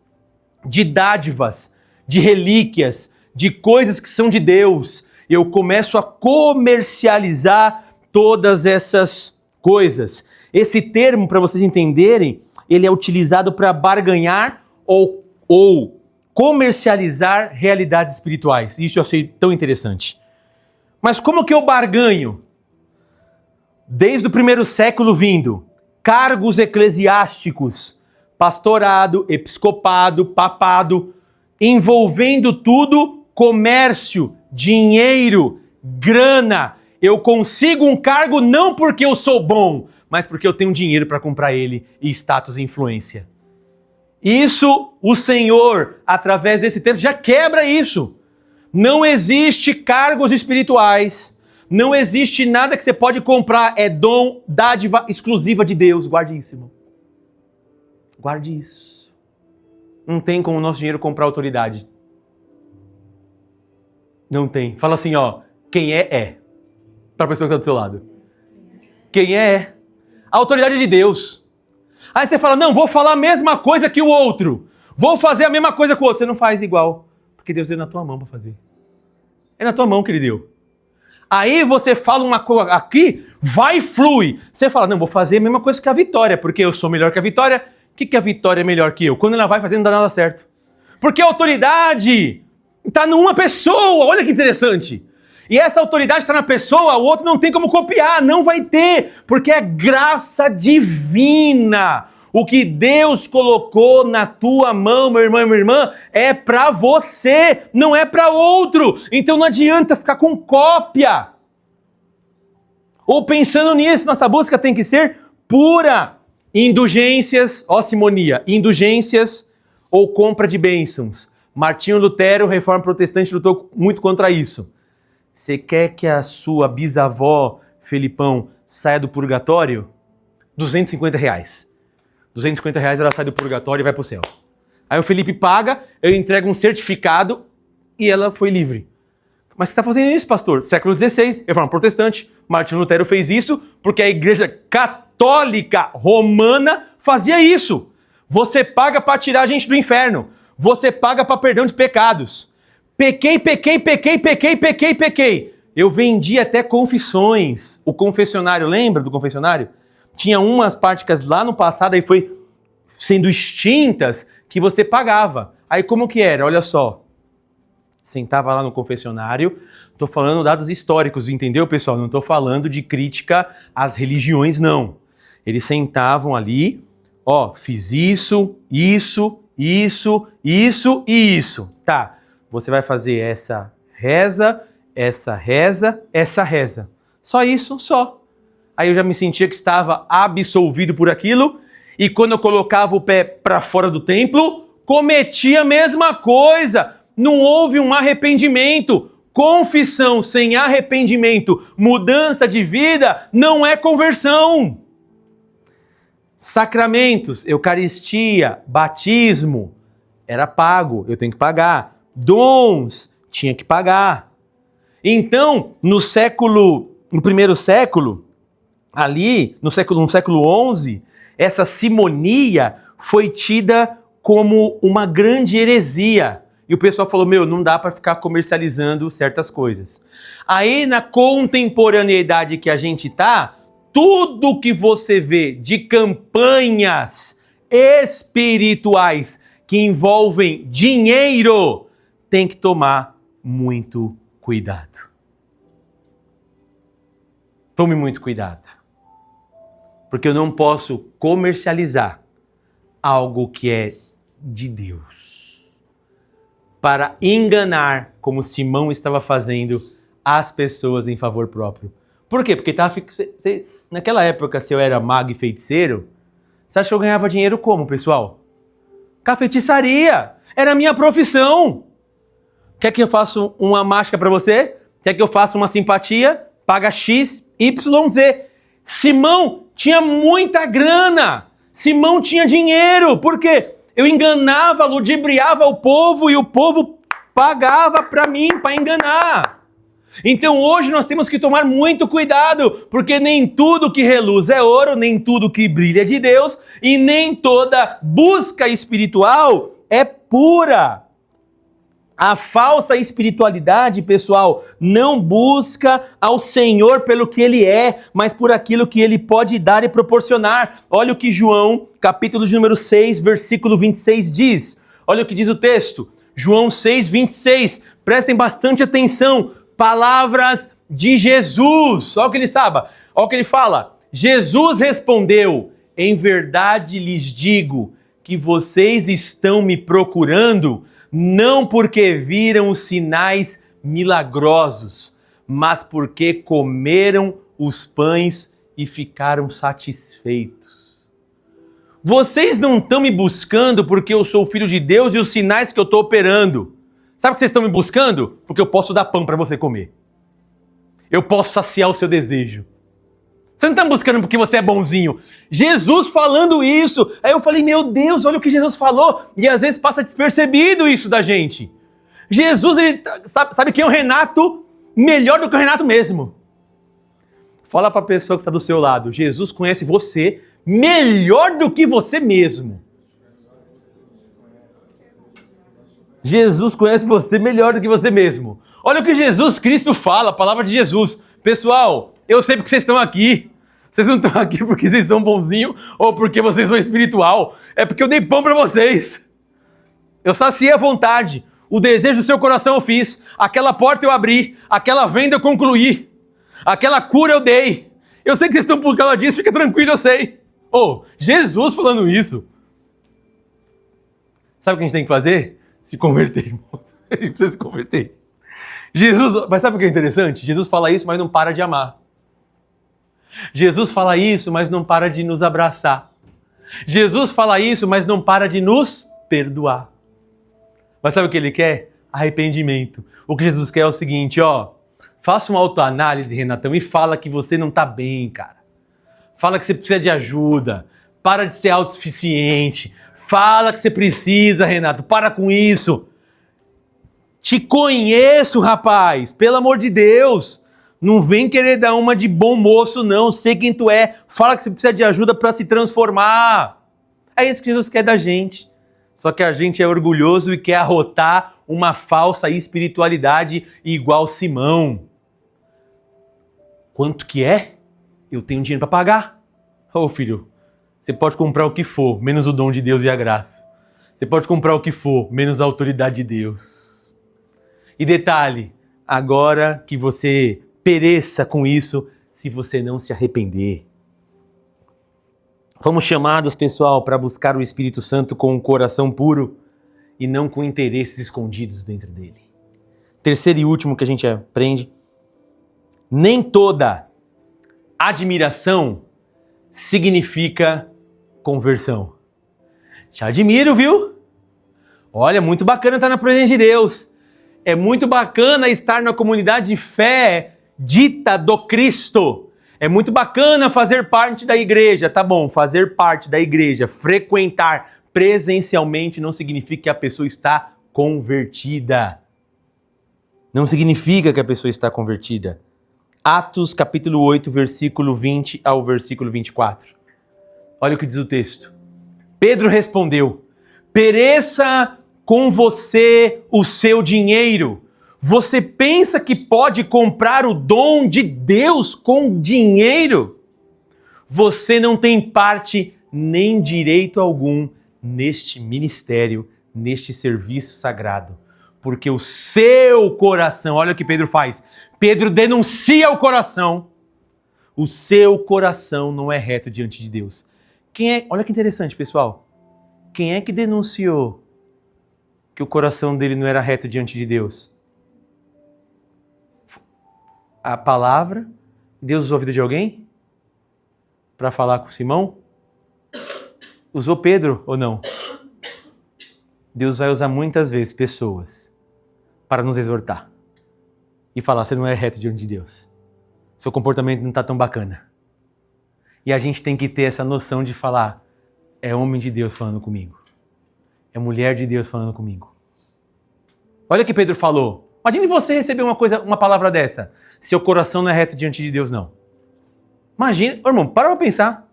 de dádivas, de relíquias, de coisas que são de Deus. Eu começo a comercializar todas essas coisas. Esse termo, para vocês entenderem, ele é utilizado para barganhar ou comercializar realidades espirituais. Isso eu achei tão interessante. Mas como que eu barganho? Desde o primeiro século vindo, cargos eclesiásticos, pastorado, episcopado, papado, envolvendo tudo, comércio, dinheiro, grana. Eu consigo um cargo não porque eu sou bom, mas porque eu tenho dinheiro para comprar ele e status e influência. Isso, o Senhor, através desse texto, já quebra isso. Não existe cargos espirituais, Não existe nada que você pode comprar, é dom, dádiva exclusiva de Deus. Guarde isso, irmão. Guarde isso. Não tem como o nosso dinheiro comprar autoridade. Não tem. Fala assim, ó, quem é. Para a pessoa que está do seu lado. Quem é. A autoridade é de Deus. Aí você fala, não, vou falar a mesma coisa que o outro. Vou fazer a mesma coisa que o outro. Você não faz igual. Porque Deus deu na tua mão para fazer. É na tua mão que Ele deu. Aí você fala uma coisa aqui, vai e flui. Você fala, não, vou fazer a mesma coisa que a Vitória, porque eu sou melhor que a Vitória. O que a Vitória é melhor que eu? Quando ela vai fazer, não dá nada certo. Porque a autoridade está numa pessoa. Olha que interessante. E essa autoridade está na pessoa, o outro não tem como copiar, não vai ter, porque é graça divina. O que Deus colocou na tua mão, meu irmão e minha irmã, é para você, não é para outro. Então não adianta ficar com cópia. Ou pensando nisso, nossa busca tem que ser pura. Indulgências, ó simonia, indulgências ou compra de bênçãos. Martinho Lutero, Reforma Protestante, lutou muito contra isso. Você quer que a sua bisavó, Felipão, saia do purgatório? R$250. R$250 ela sai do purgatório e vai pro céu. Aí o Felipe paga, eu entrego um certificado e ela foi livre. Mas você está fazendo isso, pastor? Século XVI, Reforma Protestante. Martinho Lutero fez isso porque a igreja católica romana fazia isso. Você paga para tirar a gente do inferno. Você paga para perdão de pecados. Pequei. Eu vendi até confissões. O confessionário, lembra do confessionário? Tinha umas práticas lá no passado, aí foi sendo extintas, que você pagava. Aí como que era? Olha só. Sentava lá no confessionário. Estou falando dados históricos, entendeu, pessoal? Não estou falando de crítica às religiões, não. Eles sentavam ali, ó, fiz isso. Tá. Você vai fazer essa reza. Só isso, só. Aí eu já me sentia que estava absolvido por aquilo, e quando eu colocava o pé para fora do templo, cometia a mesma coisa. Não houve um arrependimento. Confissão sem arrependimento, mudança de vida, não é conversão. Sacramentos, Eucaristia, batismo, era pago, eu tenho que pagar. Dons, tinha que pagar. Então, no primeiro século, ali, no século XI, essa simonia foi tida como uma grande heresia. E o pessoal falou, não dá para ficar comercializando certas coisas. Aí, na contemporaneidade que a gente está, tudo que você vê de campanhas espirituais que envolvem dinheiro, tem que tomar muito cuidado. Tome muito cuidado. Porque eu não posso comercializar algo que é de Deus para enganar, como Simão estava fazendo, as pessoas em favor próprio. Por quê? Porque naquela época, se eu era mago e feiticeiro, você acha que eu ganhava dinheiro como, pessoal? Com a feitiçaria. Era a minha profissão. Quer que eu faça uma mágica para você? Quer que eu faça uma simpatia? Paga X, Y, Z. Simão tinha muita grana. Simão tinha dinheiro. Por quê? Eu enganava, ludibriava o povo e o povo pagava para mim, para enganar. Então hoje nós temos que tomar muito cuidado, porque nem tudo que reluz é ouro, nem tudo que brilha é de Deus, e nem toda busca espiritual é pura. A falsa espiritualidade, pessoal, não busca ao Senhor pelo que Ele é, mas por aquilo que Ele pode dar e proporcionar. Olha o que João, capítulo de número 6, versículo 26 diz. Olha o que diz o texto. João 6, 26. Prestem bastante atenção. Palavras de Jesus. Olha o que ele sabe. Olha o que ele fala. Jesus respondeu, em verdade lhes digo que vocês estão me procurando não porque viram os sinais milagrosos, mas porque comeram os pães e ficaram satisfeitos. Vocês não estão me buscando porque eu sou o Filho de Deus e os sinais que eu estou operando. Sabe o que vocês estão me buscando? Porque eu posso dar pão para você comer. eu posso saciar o seu desejo. Você não está buscando porque você é bonzinho. Jesus falando isso. Aí eu falei, meu Deus, olha o que Jesus falou. E às vezes passa despercebido isso da gente. Jesus, ele sabe quem é o Renato? Melhor do que o Renato mesmo. Fala para a pessoa que está do seu lado. Jesus conhece você melhor do que você mesmo. Jesus conhece você melhor do que você mesmo. Olha o que Jesus Cristo fala, a palavra de Jesus. Pessoal, eu sei porque vocês estão aqui. Vocês não estão aqui porque vocês são bonzinhos ou porque vocês são espiritual. É porque eu dei pão para vocês. Eu saciei a vontade. O desejo do seu coração eu fiz. Aquela porta eu abri. Aquela venda eu concluí. Aquela cura eu dei. Eu sei que vocês estão por causa disso. Fica tranquilo, eu sei. Jesus falando isso. Sabe o que a gente tem que fazer? Se converter, irmãos. A gente precisa se converter. Jesus, mas sabe o que é interessante? Jesus fala isso, mas não para de amar. Jesus fala isso, mas não para de nos abraçar. Jesus fala isso, mas não para de nos perdoar. Mas sabe o que ele quer? Arrependimento. O que Jesus quer é o seguinte, faça uma autoanálise, Renatão, e fala que você não está bem, cara. Fala que você precisa de ajuda. Para de ser autossuficiente. Fala que você precisa, Renato. Para com isso. Te conheço, rapaz. Pelo amor de Deus. Não vem querer dar uma de bom moço, não. Sei quem tu é. Fala que você precisa de ajuda para se transformar. É isso que Jesus quer da gente. Só que a gente é orgulhoso e quer arrotar uma falsa espiritualidade igual Simão. Quanto que é? Eu tenho dinheiro para pagar. Filho, você pode comprar o que for, menos o dom de Deus e a graça. Você pode comprar o que for, menos a autoridade de Deus. E detalhe, agora que você pereça com isso, se você não se arrepender. Fomos chamados, pessoal, para buscar o Espírito Santo com um coração puro e não com interesses escondidos dentro dele. Terceiro e último que a gente aprende, nem toda admiração significa conversão. Te admiro, viu? Olha, muito bacana estar na presença de Deus. É muito bacana estar na comunidade de fé dita do Cristo. É muito bacana fazer parte da igreja. Tá bom, fazer parte da igreja, frequentar presencialmente não significa que a pessoa está convertida. Não significa que a pessoa está convertida. Atos capítulo 8, versículo 20 ao versículo 24. Olha o que diz o texto. Pedro respondeu: pereça com você o seu dinheiro. Você pensa que pode comprar o dom de Deus com dinheiro? Você não tem parte nem direito algum neste ministério, neste serviço sagrado. Porque o seu coração, olha o que Pedro faz. Pedro denuncia o coração. O seu coração não é reto diante de Deus. Olha que interessante, pessoal. Quem é que denunciou que o coração dele não era reto diante de Deus? A palavra? Deus usou a vida de alguém para falar com Simão? Usou Pedro ou não? Deus vai usar muitas vezes pessoas para nos exortar e falar: você não é reto diante de Deus. Seu comportamento não está tão bacana. E a gente tem que ter essa noção de falar: é homem de Deus falando comigo. É mulher de Deus falando comigo. Olha o que Pedro falou. Imagine você receber uma palavra dessa. Seu coração não é reto diante de Deus, não. Imagina, irmão, para pensar.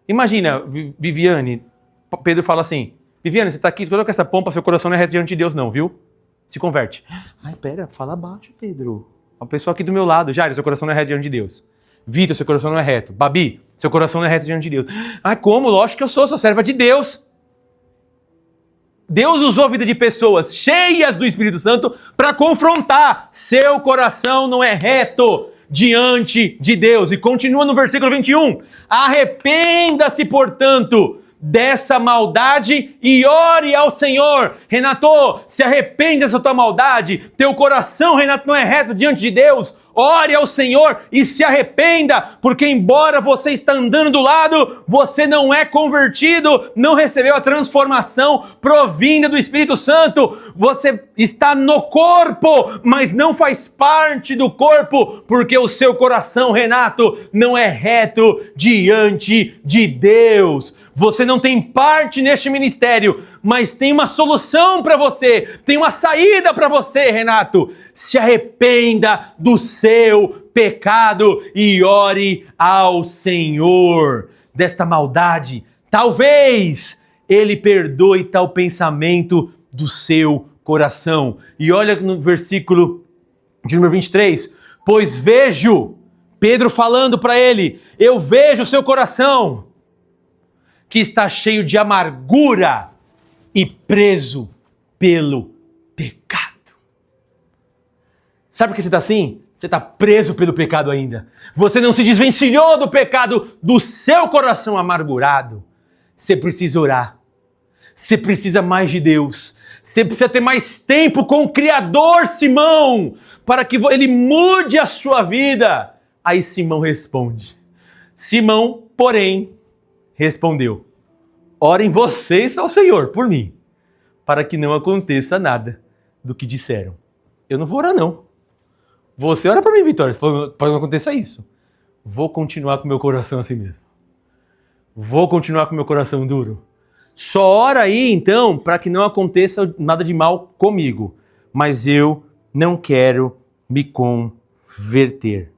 Imagina, Viviane, Pedro fala assim: Viviane, você está aqui toda com essa pompa, seu coração não é reto diante de Deus, não, viu? Se converte. Ai, pera, fala baixo, Pedro. A pessoa aqui do meu lado. Jair, seu coração não é reto diante de Deus. Vitor, seu coração não é reto. Babi, seu coração não é reto diante de Deus. Ah, como? Lógico que eu sou serva de Deus. Deus usou a vida de pessoas cheias do Espírito Santo para confrontar. Seu coração não é reto diante de Deus. E continua no versículo 21. Arrependa-se, portanto, dessa maldade e ore ao Senhor. Renato, se arrepende dessa tua maldade. Teu coração, Renato, não é reto diante de Deus. ore ao Senhor e se arrependa, porque embora você está andando do lado, você não é convertido, não recebeu a transformação provinda do Espírito Santo. Você está no corpo, mas não faz parte do corpo, porque o seu coração, Renato, não é reto diante de Deus. Você não tem parte neste ministério, mas tem uma solução para você, tem uma saída para você, Renato. Se arrependa do seu pecado e ore ao Senhor desta maldade. Talvez Ele perdoe tal pensamento do seu coração. E olha no versículo de número 23. Pois vejo, Pedro falando para ele, eu vejo o seu coração, que está cheio de amargura e preso pelo pecado. Sabe por que você está assim? Você está preso pelo pecado ainda. Você não se desvencilhou do pecado do seu coração amargurado. Você precisa orar. Você precisa mais de Deus. Você precisa ter mais tempo com o Criador, Simão, para que ele mude a sua vida. Aí Simão responde. Simão, porém, respondeu: orem vocês ao Senhor por mim, para que não aconteça nada do que disseram. Eu não vou orar, não. Você ora para mim, Vitória, para que não aconteça isso. Vou continuar com meu coração assim mesmo. Vou continuar com meu coração duro. Só ora aí, então, para que não aconteça nada de mal comigo. Mas eu não quero me converter.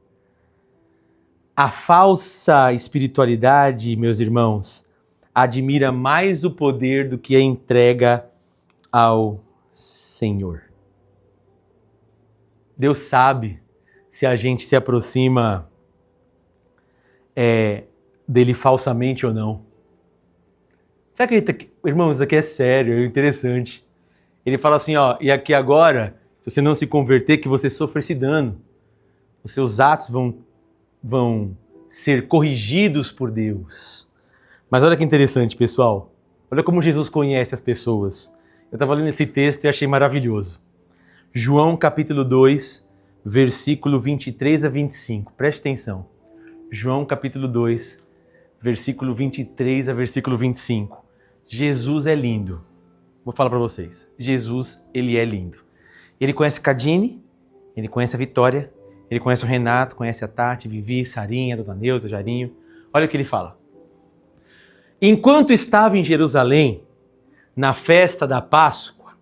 A falsa espiritualidade, meus irmãos, admira mais o poder do que a entrega ao Senhor. Deus sabe se a gente se aproxima dele falsamente ou não. Você acredita que, irmãos, isso aqui é sério, é interessante. Ele fala assim, ó, e aqui agora, se você não se converter, que você sofra esse dano. Os seus atos vão ser corrigidos por Deus. Mas olha que interessante, pessoal. Olha como Jesus conhece as pessoas. Eu estava lendo esse texto e achei maravilhoso. João capítulo 2, versículo 23 a 25. Preste atenção. João capítulo 2, versículo 23 a versículo 25. Jesus é lindo. Vou falar para vocês. Jesus, ele é lindo. Ele conhece a Cadine, ele conhece a Vitória, ele conhece o Renato, conhece a Tati, Vivi, Sarinha, Dona Neuza, Jarinho. Olha o que ele fala. Enquanto estava em Jerusalém, na festa da Páscoa,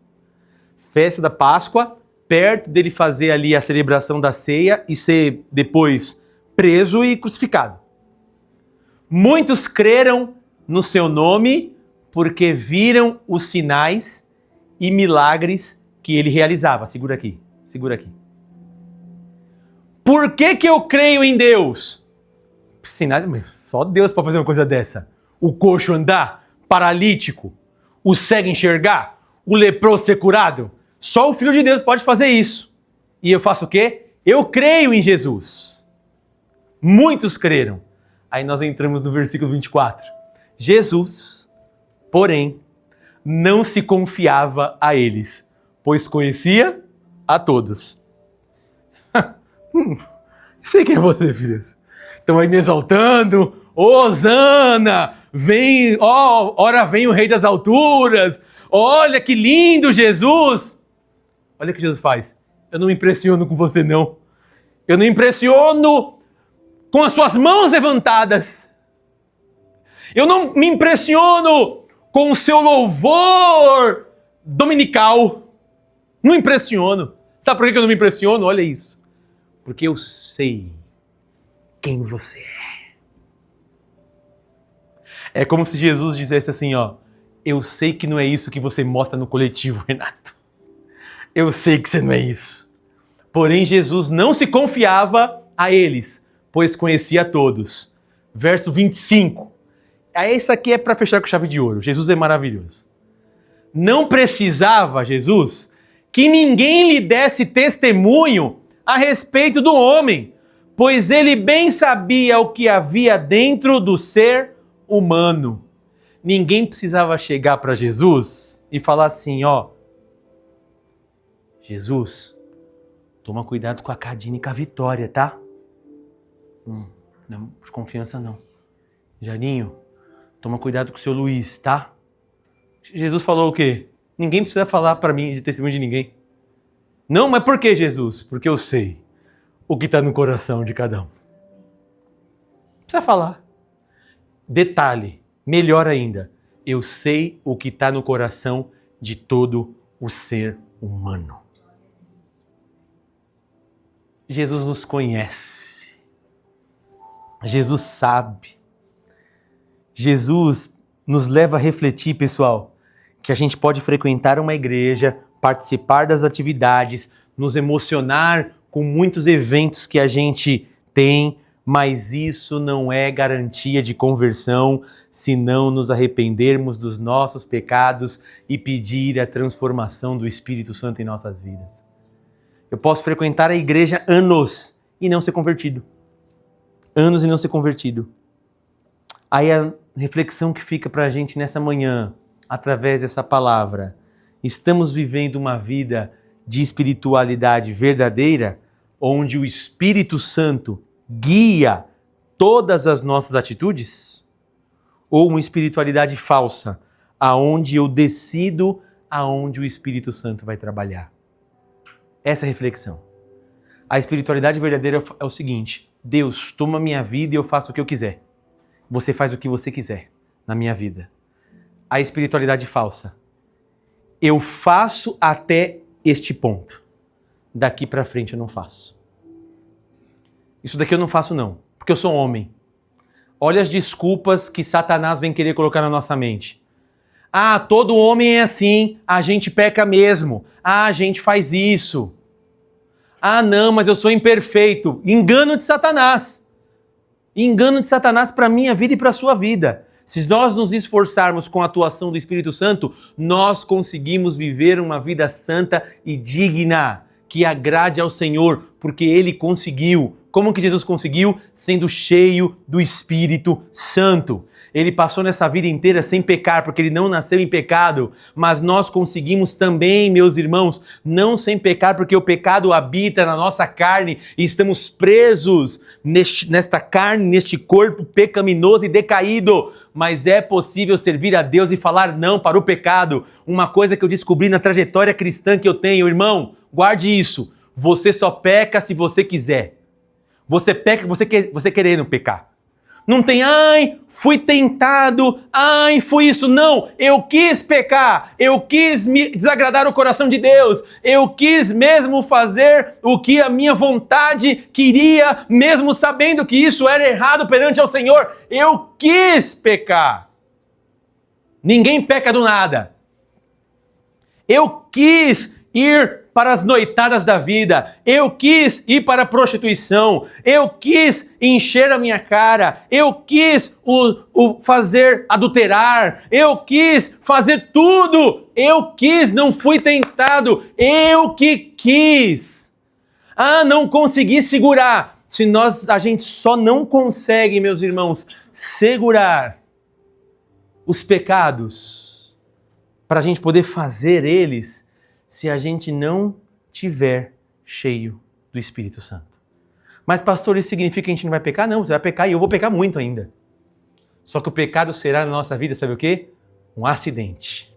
perto dele fazer ali a celebração da ceia e ser depois preso e crucificado. Muitos creram no seu nome porque viram os sinais e milagres que ele realizava. Segura aqui. Por que eu creio em Deus? Sinais, só Deus pode fazer uma coisa dessa. O coxo andar, paralítico, o cego enxergar, o leproso ser curado. Só o Filho de Deus pode fazer isso. E eu faço o quê? Eu creio em Jesus. Muitos creram. Aí nós entramos no versículo 24. Jesus, porém, não se confiava a eles, pois conhecia a todos. Sei quem é você, filhos. Estão aí me exaltando. Hosana, vem, ora vem o Rei das alturas. Olha que lindo Jesus. Olha o que Jesus faz. Eu não me impressiono com você, não. Eu não me impressiono com as suas mãos levantadas. Eu não me impressiono com o seu louvor dominical. Não impressiono. Sabe por que eu não me impressiono? Olha isso. Porque eu sei quem você é. É como se Jesus dissesse assim, ó, eu sei que não é isso que você mostra no coletivo, Renato. Eu sei que você não é isso. Porém, Jesus não se confiava a eles, pois conhecia a todos. Verso 25. Isso aqui é para fechar com chave de ouro. Jesus é maravilhoso. Não precisava, Jesus, que ninguém lhe desse testemunho a respeito do homem, pois ele bem sabia o que havia dentro do ser humano. Ninguém precisava chegar para Jesus e falar assim, ó, Jesus, Toma cuidado com a Cadine e com a Vitória, tá? Não, por confiança não. Jairinho, toma cuidado com o seu Luiz, tá? Jesus falou o quê? Ninguém precisa falar para mim de testemunho de ninguém. Não, mas por que, Jesus? Porque eu sei o que está no coração de cada um. Não precisa falar. Detalhe, melhor ainda, eu sei o que está no coração de todo o ser humano. Jesus nos conhece. Jesus sabe. Jesus nos leva a refletir, pessoal, que a gente pode frequentar uma igreja, participar das atividades, nos emocionar com muitos eventos que a gente tem, mas isso não é garantia de conversão se não nos arrependermos dos nossos pecados e pedir a transformação do Espírito Santo em nossas vidas. Eu posso frequentar a igreja anos e não ser convertido. Anos e não ser convertido. Aí a reflexão que fica para a gente nessa manhã, através dessa palavra, estamos vivendo uma vida de espiritualidade verdadeira, onde o Espírito Santo guia todas as nossas atitudes? Ou uma espiritualidade falsa, aonde eu decido aonde o Espírito Santo vai trabalhar? Essa é a reflexão. A espiritualidade verdadeira é o seguinte: Deus, toma minha vida e eu faço o que eu quiser. Você faz o que você quiser na minha vida. A espiritualidade falsa: eu faço até este ponto. Daqui para frente eu não faço. Isso daqui eu não faço não, porque eu sou homem. Olha as desculpas que Satanás vem querer colocar na nossa mente. Ah, todo homem é assim, a gente peca mesmo. Ah, a gente faz isso. Ah, não, mas eu sou imperfeito. Engano de Satanás. Engano de Satanás para a minha vida e para a sua vida. Se nós nos esforçarmos com a atuação do Espírito Santo, nós conseguimos viver uma vida santa e digna, que agrade ao Senhor, porque Ele conseguiu. Como que Jesus conseguiu? Sendo cheio do Espírito Santo. Ele passou nessa vida inteira sem pecar, porque ele não nasceu em pecado, mas nós conseguimos também, meus irmãos, não sem pecar, porque o pecado habita na nossa carne e estamos presos nesta carne, neste corpo pecaminoso e decaído. Mas é possível servir a Deus e falar não para o pecado. Uma coisa que eu descobri na trajetória cristã que eu tenho, irmão, guarde isso. Você só peca se você quiser. Você peca você querendo pecar. Não tem, ai, fui tentado, ai, fui isso. Não, eu quis pecar, eu quis me desagradar o coração de Deus, eu quis mesmo fazer o que a minha vontade queria, mesmo sabendo que isso era errado perante ao Senhor. Eu quis pecar. Ninguém peca do nada. Eu quis ir para as noitadas da vida, eu quis ir para a prostituição, eu quis encher a minha cara, eu quis fazer adulterar, eu quis fazer tudo, eu quis, não fui tentado, eu que quis. Ah, não consegui segurar. A gente só não consegue, meus irmãos, segurar os pecados para a gente poder fazer eles, se a gente não tiver cheio do Espírito Santo. Mas, pastor, isso significa que a gente não vai pecar? Não, você vai pecar e eu vou pecar muito ainda. Só que o pecado será na nossa vida, sabe o quê? Um acidente.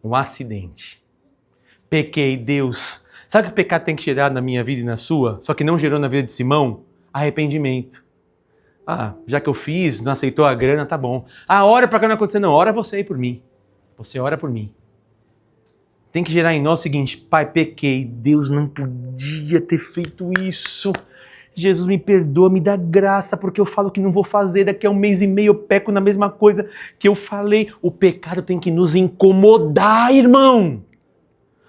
Um acidente. Pequei, Deus. Sabe o que o pecado tem que gerar na minha vida e na sua? Só que não gerou na vida de Simão? Arrependimento. Ah, já que eu fiz, não aceitou a grana, tá bom. Ah, ora para que não aconteça. Não, ora você aí por mim. Você ora por mim. Tem que gerar em nós o seguinte: Pai, pequei, Deus não podia ter feito isso. Jesus, me perdoa, me dá graça, porque eu falo que não vou fazer, daqui a 1 mês e meio eu peco na mesma coisa que eu falei. O pecado tem que nos incomodar, irmão.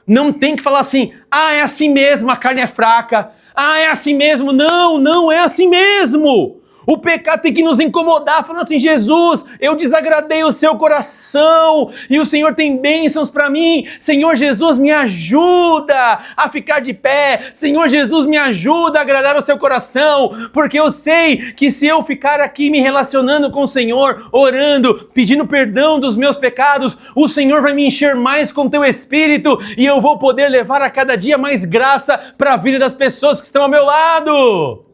Não tem que falar assim, ah, é assim mesmo, a carne é fraca. Ah, é assim mesmo. Não, não é assim mesmo. O pecado tem que nos incomodar, falando assim, Jesus, eu desagradei o seu coração e o Senhor tem bênçãos para mim. Senhor Jesus, me ajuda a ficar de pé. Senhor Jesus, me ajuda a agradar o seu coração, porque eu sei que se eu ficar aqui me relacionando com o Senhor, orando, pedindo perdão dos meus pecados, o Senhor vai me encher mais com teu Espírito e eu vou poder levar a cada dia mais graça para a vida das pessoas que estão ao meu lado.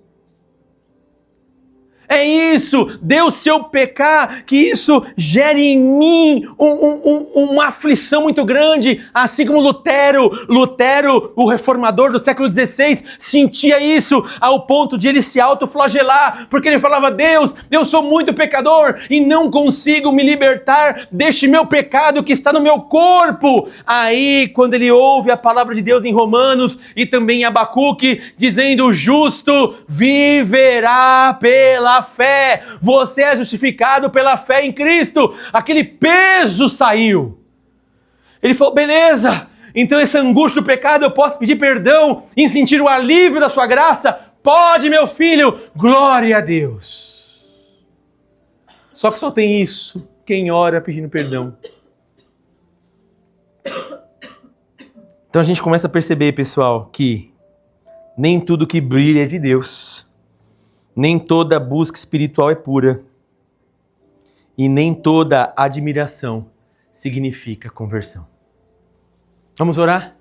É isso, Deus, se eu pecar, que isso gere em mim uma aflição muito grande, assim como Lutero, o reformador do século XVI, sentia isso ao ponto de ele se autoflagelar, porque ele falava, Deus, eu sou muito pecador e não consigo me libertar deste meu pecado que está no meu corpo. Aí, quando ele ouve a palavra de Deus em Romanos e também em Abacuque, dizendo, o justo viverá pela fé, você é justificado pela fé em Cristo, aquele peso saiu. Ele falou, beleza, então essa angústia do pecado eu posso pedir perdão e sentir o alívio da sua graça? Pode, meu filho, glória a Deus. Só que só tem isso, quem ora pedindo perdão. Então a gente começa a perceber, pessoal, que nem tudo que brilha é de Deus. Nem toda busca espiritual é pura. E nem toda admiração significa conversão. Vamos orar?